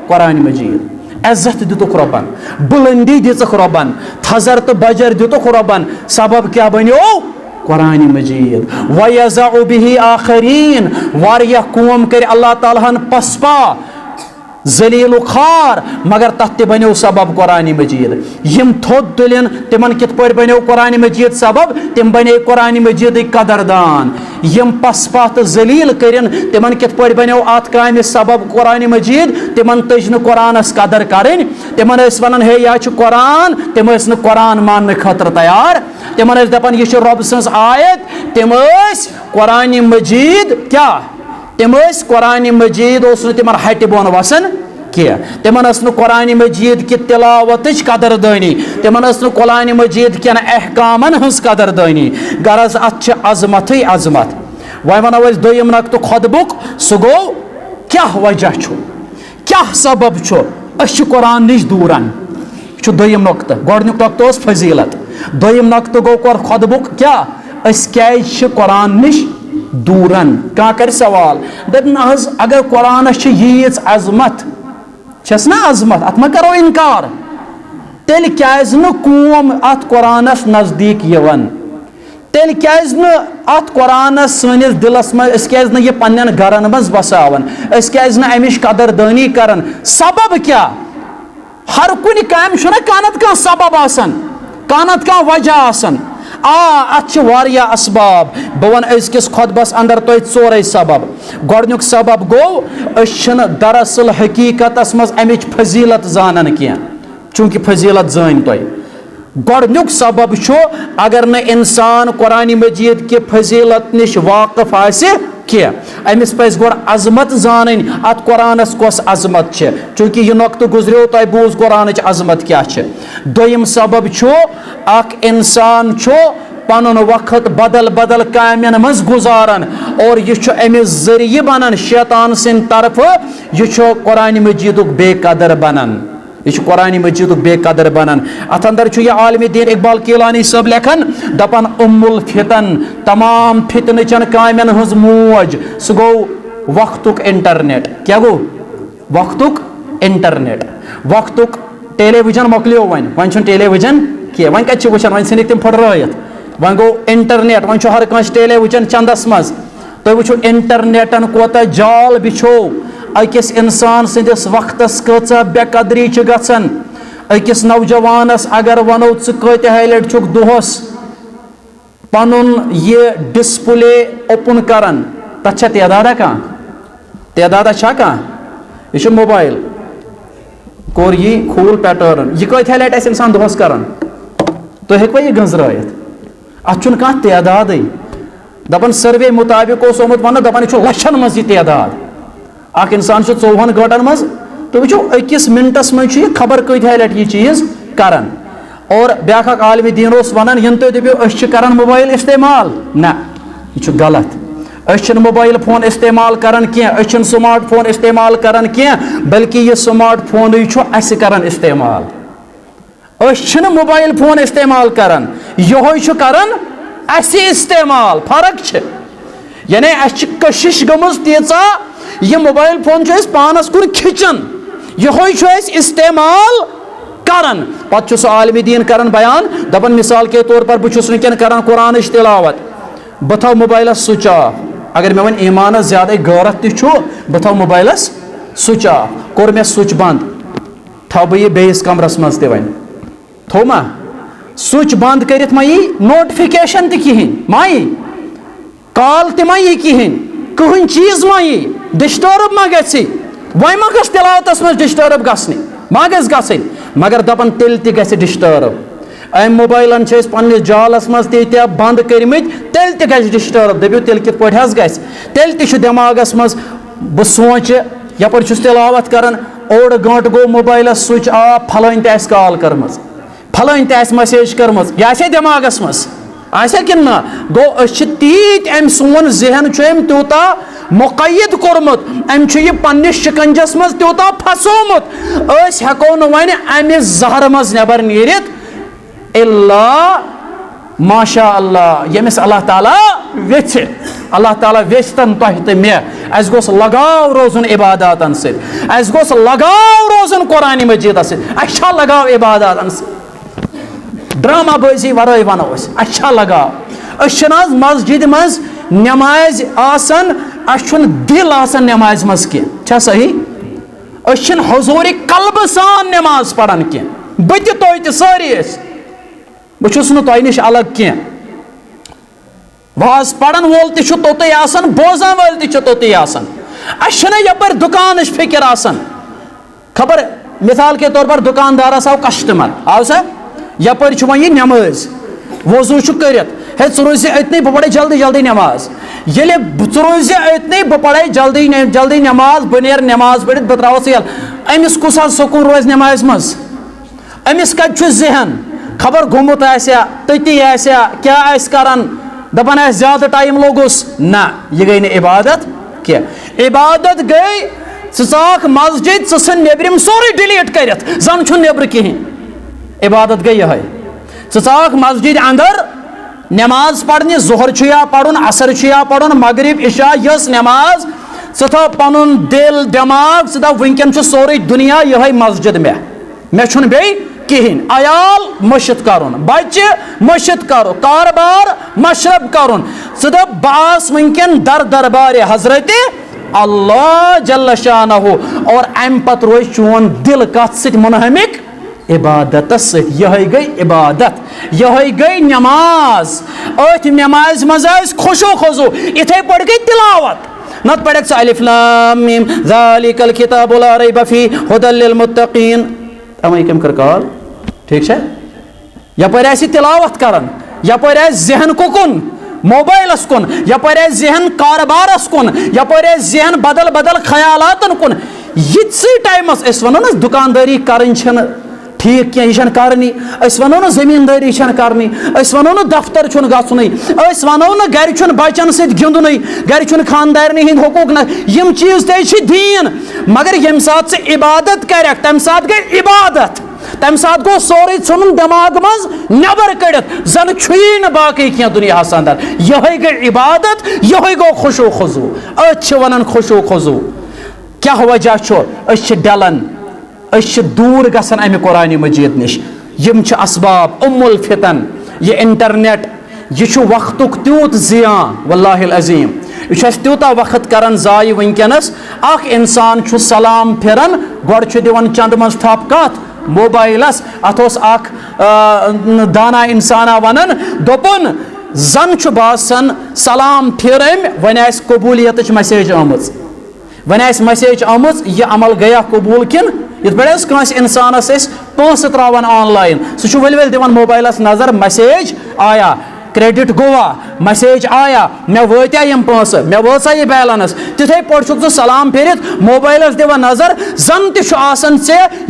कुरान मजीद इज्जत दितुक रब्बन बुलंदी दितुक रब्बन थजर तो बजर दितुक रब्बन सबब क्या बनो कुरान मजीद वयज़उ बिही आखरीन वारिया कौम कर अल्लाह ताला पसपा जलील खार मगर तथ बनो सबब कुरान मजीद यम थोद तुलन तिमन कित पर बनो कुरान मजीद सबब तिम बने कुरान मजीद कदरदान यम पसपा तो जलील करिन तिमन कित पर बनो अत काम सबब कुरान मजीद तिमन तज न कुरानस कदर करें तिमन वन हे यह कुरान तिम न कुरान मान खतर तैयार तिमन दपान यह रब सज आयत तिम कुरान मजीद क्या तिम कुरान मजीद तिमन हट बोन वसन कह तिमन कुरान मजीद कि तिलावत कदरदानी तिमन कुरान मजीद कन अहकामन हज कदरदानी गरज अत अजमत अजमत वह वनो दोयम नक्त खुतबुक सह गो क्या वजह क्या सबब कुरान नश दूरान दोयम नुक्त गोडनुक नुक्त फजीलत दोयम नुक्त गो खुतबुक क्या कुरान नश दूरन कह कर सवाल दप ना अगर कुरान यीच अजमत छस ना अजमत अत मा करो इनकार तेल क्या कौम अत कुरानस नजदीक यवन तेल क्या अत कुरानस सनिस दिलस मज क्या यह पन्न गरन मज बसावन क्या अमिश कदरदानी करन सबब क्या हर कुन काम कानत कह सबब आसन कानत कह वजह आसन अत असबाब बह वन अजकिस खुतबस अंदर तुम चोरे सबब गोडनुक सबब गो दरअसल हकीकतस मज अमिच फजीलत जानन कह चूंकि फजीलत जान तुम गोडनुक सबब अगर न इंसान कुरान मजीद कि फजीलत निश वाकिफ आसे कह अमिस पज गोड अजमत जानन अत कुरानस कस अजमत चूंकि यह नुक्त गुजरो तुम बूज कुरान अजमत क्या दोयम सबब अख इंसान पन वक्त बदल बदल कामन मज गुजारन और यह अमिस जरिए बनन शैतान सिंद तरफ यह कुरान मजीदुक बेकदर बनन यह कुरान मजीद बेकदर बनान। अत अंदर यह आलम दीन इकबाल कीलानी सब लेखन दपान उम्मुल फितन तमाम फितनचन कामन हज मोज सह गो वक्तुक इंटरनेट। क्या गो? वक्तुक इंटरनेट। वक्तुक टेलीविजन मोकलियो वन टेलीविजन कह वन कत वुचान वन सन तम फुट वन गो इंटरनेट वन हर कस टेलीविजन चंदस मज तुम वो इंटरनेटन कोता जाल बिछो अकिस इंसान सदिस वक्तस कचा बेकदरी गन अकिस नौजवानस अगर वनो कत्या लट दोहस पन ये डिस्प्ले ओपन करान तथा तदादा कह यह मोबाइल कोर यह खूल पैटर्न यह कत्या लट इंसान दोहस करान तुम हेकवा यह गंजरायत अत तदाद दपान सर्वे मुताबिक ओमुत वन दपान यह लछन मज यह तदाद अख इंसान 24 घंटन मज तो वो अकिस मिनटस मज खबर कत्या लट यह चीज करान। और ब्याख आलम दीन वन इन तुम दपो करान मोबाइल इस्तेमाल ना यह गलत। मोबाइल फोन इस्तेमाल करान कह स्मार्ट फोन इस्तेमाल करान कह बल्कि यह स्मार्ट फोन करान इस्तेमाल मोबाइल फोन इस्तेमाल करान यह करान इस्तेमाल फर्क यानी कशिश गमज तीचा यह मोबाइल फोन पानस कुन खिचन यह इस्तेमाल करान। पत आलम दीन करान बयान दपन मिसाल के तौर पर बहुत वनकन करान कुरान तिलावत बह थो मोबाइल स्विच ऑफ अगर मे वन ईमान ज्यादा गौरत बह थो मोबाइल स्विच ऑफ कोर मे स्विच बंद थो बह बेस कमरस मज वन थो मा स्विच बंद करित मा यी नोटिफिकेशन तहन मा यी कॉल मा यी कहें कहन चीज मा यी डिस्टर्ब मा ग वह मा गस तिलावतस मज डिस्टर्ब गसनी मा गस गसन मगर दपन तेल ग डिस्टर्ब अम मोबाइलन पन्निस जालस मज तीत्या बंद कर्मित तेल ग डिस्टर्ब दपो तेल कित पे तेल दिमागस मज बह सोच यपर तिलावत करान ओड गंट गो मोबाइल स्विच ऑफ फलान त कॉल कर्म फलान त मैसेज कर्म यह दिमागस मज आसा कि ना गो तीत अम सोन जहन अम तूता मुकैद कोर्मुत अम पन्निस शिकंजस मज तूता फसोमुत हेको न वन अमि जहर मज नबर नीरित इल्ला माशा अल्लाह यमिस अल्लाह ताला वेछ अल्लाह ताला वेचतन तह तो मे अस गोस लगाव रोजन इबादतन सत अस गोस लगाव रोजन कुरान मजीद सत लगाव इबादतन सत ड्रामा बाजी वराई वनो अच्छा लगाव मस्जिद मज नमाज आसन दिल आसन नमाज मज कह सही हुजूर कल्ब सान नमाज पढ़ान कह बह तो सारी बहुस तह नश अलग कह वाज पढ़न वोल तोत आसान बोजान वल तोत आसान यपर दुकान फिक्र आसान खबर मिसाल के तौर पर दुकानदार आव कस्टमर आव सा यपर वन यह नमाज वजू कर रोज अतनी बह पढ़े जल्दी जल्दी नमाज ये रोज अतनी बह पढ़े जल्दी जल्दी नमाज बह नेर नमाज पढ़ बह त्रा यल अमिस कुस सुकून रोज नमाज मज अमिस कत जहन खबर गोमुत तती क्या करान दपान ज्यादा टाइम लोगुस ना यह गई न इबादत कह इबादत गई ाक मस्जिद सन नेबरिम सोरे डिलीट कर जन नेबर कहें इबादत गई यह ाक मस्जिद अंदर नमाज पढ़ने जोहर या पढ़न असर या पढ़न मगरिब इशा यस नमाज थो पन दिल दिमाग वनकन सोरे दुनिया यह मस्जिद मे बे कहें अयाल मशिद करुन बच्चे मशिद करो कारबार मशरब करुन दप बास वनकन दर दरबार हजरत अल्लाह जल्ल शानहु और अम पत रोज चोन दिल कत सत मुनहमिक इबादत यह गई इबादत यह गई नमाज अथ नमाज मज खुशो खजो इथे पढ़ गई तिलावत नत पढ़ अलिफ लाम मीम ज़ालिकल किताबु ला रैब फीह हुदल लिल मुत्तकीन अमे कम कर कॉल ठीक है यपर तिलावत करान यपर जहन कुन मोबाइलस कुन यपर जहन कारबारस कुन यपर जहन बदल बदल ख्यालातन कुन यित्सै टाइमस वनो ना दुकानदारी करन ठीक क्या यह करनी वनो न जमींदारी करनी वनो न दफ्तर गन वनो न गर बचन सत गिंदन गर खानदारनी हिंद हकूक न यम चीज ते दीन मगर यम सात से इबादत कर तम सात गई इबादत तम सात गो सोरे इन दिमाग मज नबर कड़ित जन छुई न बाकी क्या दुनिया अंदर यह गई इबादत यह गो खुशो खुजू वन खुशो खुजू क्या वजह डलन दूर गसन अमि कुरान मजीद निश यम असबाब उम्मुल फितन यह इंटरनेट यह वक्तुक त्यूत जियान वल्लाहिल अजीम यह त्यूता वक्त करान जाय वनकनस अख इंसान सलाम फिरन गोड दिवन चंद मज थप कत मोबाइलस अथोस अख दाना इंसाना वनन दोपन जन बासन सलाम फिर वन आस कबूलियत मैसेज आमज वन आस मैसेज आमज यह अमल गया कबूल किन इत पे इंसानस पोस त्रावान ऑनलाइन सह वल वल दिवान मोबाइलस नजर मैसेज आया क्रेडिट गोवा मैसेज आया मे वत्या यम पोस मे वसा यह बैलेंस तिथे पे सलाम फिरित मोबाइलस दिवान नजर जन ते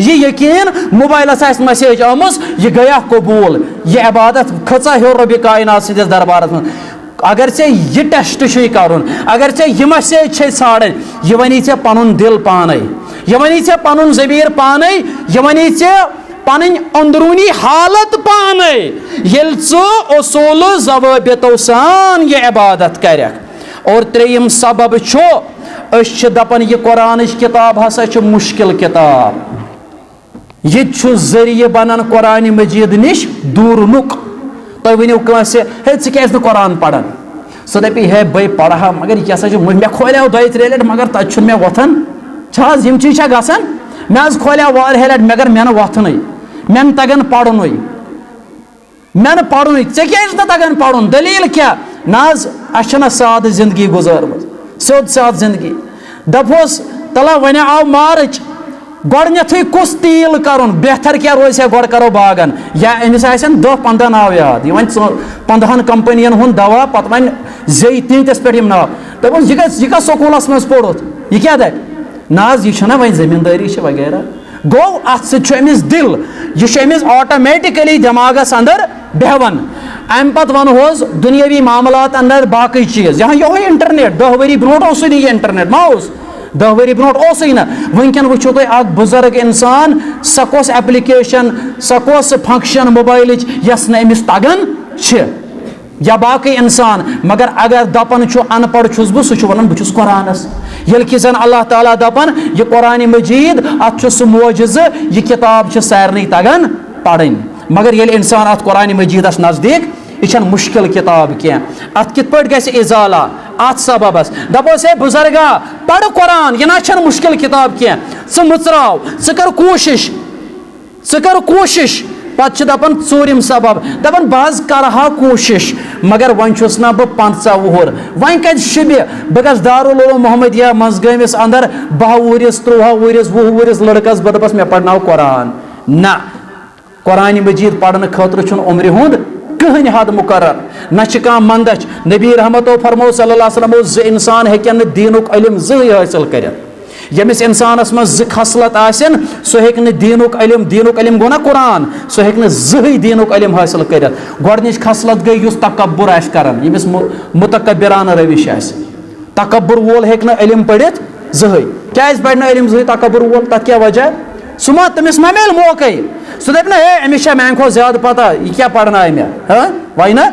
यह यकीन मोबाइलस आस मैसेज आमज यह गया कबूल यह इबादत खचा हो रबि कायनात सदिस दरबारस में अगर चे यह टेस्ट कर अगर चे यह मैसेज ाड़न यह वनी े पन दिल पान यह वनी े पन ज़मीर पान यह वनी े पन अंदरूनी हालत पान ये उसूल ज़वाबितो सान यह इबादत कर और त्रेयम सबब दपन यह कुरान किताब हसा मुश्किल किताब यह जरिए बनान कुरान मजीद निश दूरनुक तुम वनो कंसे हे क्या कुरान पढ़ान सह दपी हे बे पढ़ा मगर यह मे खोलो दो त्रे लट मगर तथा मे वोथन यम चीज गसान मे खोलो वारिया लट मगर मे वोथन मे तगन पढ़न मे पढ़न क्या तगन पढ़न दलील क्या नाज अ साद जिंदगी गुजारम सोद साद जिंदगी दपोस तला वन आव मार्च गोडनेथु कुस तील करुन बेहतर क्या रोज गोड करो बागन या अमिस आसन 10-15 नाव याद यह वन 15 कंपनियन हुन दवा पत वन जे तींतस पे नाव दपन यह स्कूलस मज पोड़त यह क्या दे नाज यह वन जमींदारी वगैरह गो अत समिस दिल यह ऑटोमेटिकली दिमागस अंदर बेहवन अम पत वनोस दुनियावी मामलात अंदर बाकी चीज यहाँ यो इंटरनेट 10 वरी ब्रोट यह इंटरनेट मा 10 वरी ब्रोट ना वनकन वो तुम बुजुर्ग इंसान सह कस एप्लिकेशन सह कस फंक्शन मोबाइल यस नमिस तगन या बाकी इंसान मगर अगर दपन अनपढ़ सह वन बहुत कुरानस ये कि जन अल्लाह ताला दपन यह कुरान मजीद अत मोजज़ यह किताब सारे तगन पढ़न मगर ये इंसान अत कुरान मजीदस नज़दीक यह मुश्किल किताब क्या अत कित पे गि इजाला अत सबबस दपोस हे बुजुर्गा पढ़ कुरान यह ना मुश्किल किताब क्या मुचराव कर कोशिश पत दपन चूरिम सबब दपन बज करहा कोशिश मगर वन ना बह 15 वुहर वन कत शुबे बह गस दारुल उलूम मोहम्मदिया मज गमिस अंदर 12 वरिस 13 वरिस 20 वरिस लड़कस बह दपस मे पढ़नाव कुरान ना कुरान मजीद पढ़ने खतर उम्र हुंद कहन हद मुकर्रर न कह मंदच नबी रहमतो फरमो सल्लल्लाहु अलैहि वसल्लम इंसान हेकन दीनुक इल्म ज़ही हासिल कर यमिस इंसानस मज ज खसलत आसन सह हेक दीनुक इल्म गो ना कुरान सह हेक ज़ही दीनुक इल्म हासिल कर गोडनिच खसलत गई युस तकब्बुर आस करन यमिस मुतकब्बिराना रविश आस तकब्बुर वोल हेक इल्म पढ़ित ज़ही क्या पढ़ ना इल्म ज़ही तकब्बुर वोल तथ क्या वजह सुमा तमिस मा मिल मौके सह दप ना हे अमिस मैं खो ज्यादा पता यह क्या पढ़ना मे वही ना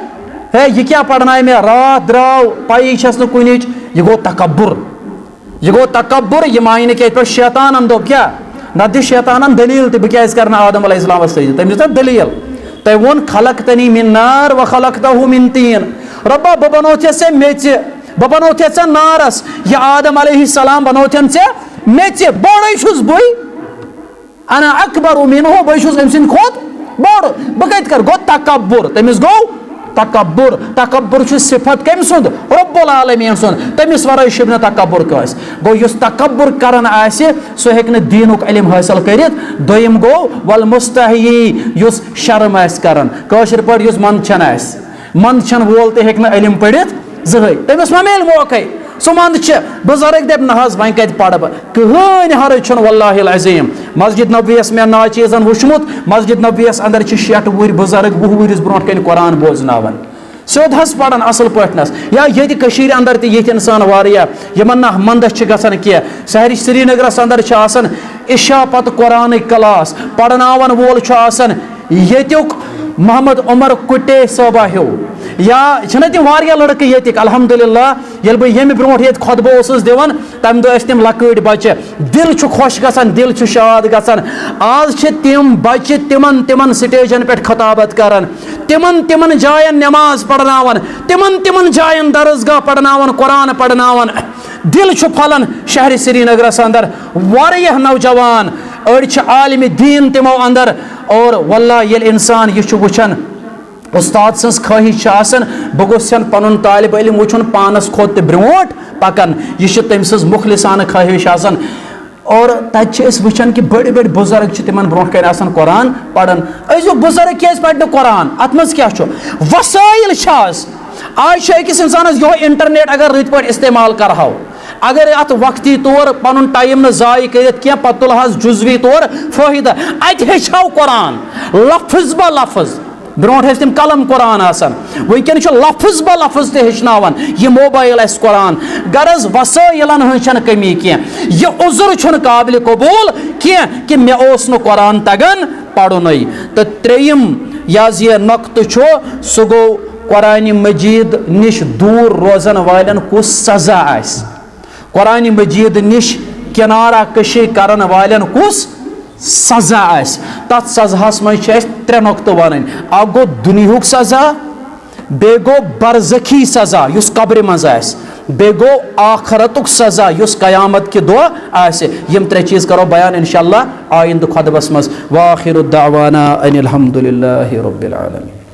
हे यह क्या पढ़ना मे रात द्राव पाई छस कुन यह गो तकब्बुर यह मायने क्या शैतानन दोप क्या न शैतानन दलील तो क्या कर आदम अलैहिस्सलाम तमिस दलील तह वो खलकतनी मिन नार व खलकतहु मिन तीन रब्बा बह बनो से मेच बह बनो े नारस यह आदम अलैहिस्सलाम बनो े मेच बड़े छुस बई अना अकबर मिनहु बह छुस अम सिंद खोत बड़ बह कत कर गो तकब्बुर तमिस गो तकब्बुर सिफत कम सुंद रब्बुल आलमीन सुंद तमिस वराय शिबन तकब्बुर कस गो युस तकब्बुर करन आसे सो हेक न दीनुक इल्म हासिल करित दोयम गो वल मुस्तही युस शर्म आस करन कशर पर युस मंद छन वोल ते हेक न इल्म पढ़ित ज़ही तमिस मा मिल मौके सो मंद छ बुजुर्ग दप नहज वन कत पढ़ कहन हर वल्लाहिल अज़ीम मस्जिद नबवीस मे नाचीजन वुचमुत मस्जिद नबवीस अंदर 60 वुर बुजुर्ग 20 वुरिस ब्रोट कन कुरान बोजनावन सोद हस पढ़न असल पटनस या ये कशीर अंदर ते ये इंसान वारिया यमन ना मंदस गसान क्या शहरी श्रीनगरस अंदर इशा पत कुरान क्लास पढ़नावन वोल येत्युक मोहम्मद उमर कुटे साहबा हो या तम वारिया लड़के ये अल्हम्दुलिल्लाह ये बह यम ब्रोट ये खुतबह दिवान तम दह तम लकट बच्चे दिल खुश गसान दिल शाद गसान आज तम बच्चे तिमन तिमन स्टेजन पे खताबत करान तिमन तिमन जायन नमाज पढ़नावन तिमन तिमन जायन दरसगाह पढ़नावन कुरान पढ़नावन दिल फलन शहर श्रीनगरस अंदर वारिया नौजवान अड़ आलिम दीन तिमो अंदर और वल्लाह ये इंसान यह वुचान उस्ताद सज ख्वाहिश बह गोस पन तालिब इल्म वुचन पानस खोत ब्रोट पकान यह तम सज मुखलिसान ख्वाहिश और तत वुचान कि बड़ बड़ बुजुर्ग तिमन ब्रोट कन कुरान पढ़न अजो बुजुर्ग क्या पढ़ कुरान अत मज क्या वसाइल आज अकिस इंसानस यो इंटरनेट अगर रत पे इस्तेमाल करहो अगर अत वक्ती तौर पन टाइम न जाय कर पत तुलहस जुजवी तौर फायदा अत हेचो कुरान लफ्ज ब लफ्ज ब्रोट तम कलम कुरान वनकन लफ्ज ब लफ्ज हेचनावन यह मोबाइल कुरान गरज वसाइलन हन कमी कह यह उजुर काबिल कबूल कह कि मे कुरान तगन पढ़न तो त्रेयम यह नक्त सह गो कुरान मजीद निश दूर रोजन वालन कुस सजा कुरान मजीद निश किनारा कशी करन वालन कुस सजा तथ सजाहस मज त्रे नुक्त वन अख गो दुनियुक सजा बे गो बरज़खी सजा युस कब्र मज बे गो आखरतुक सजा युस कयामत के दो यम त्रे चीज करो बयान इंशाअल्लाह आइंद खुतबस मज वाखिरु दावाना अनिल हम्दुलिल्लाहि रब्बिल आलमीन।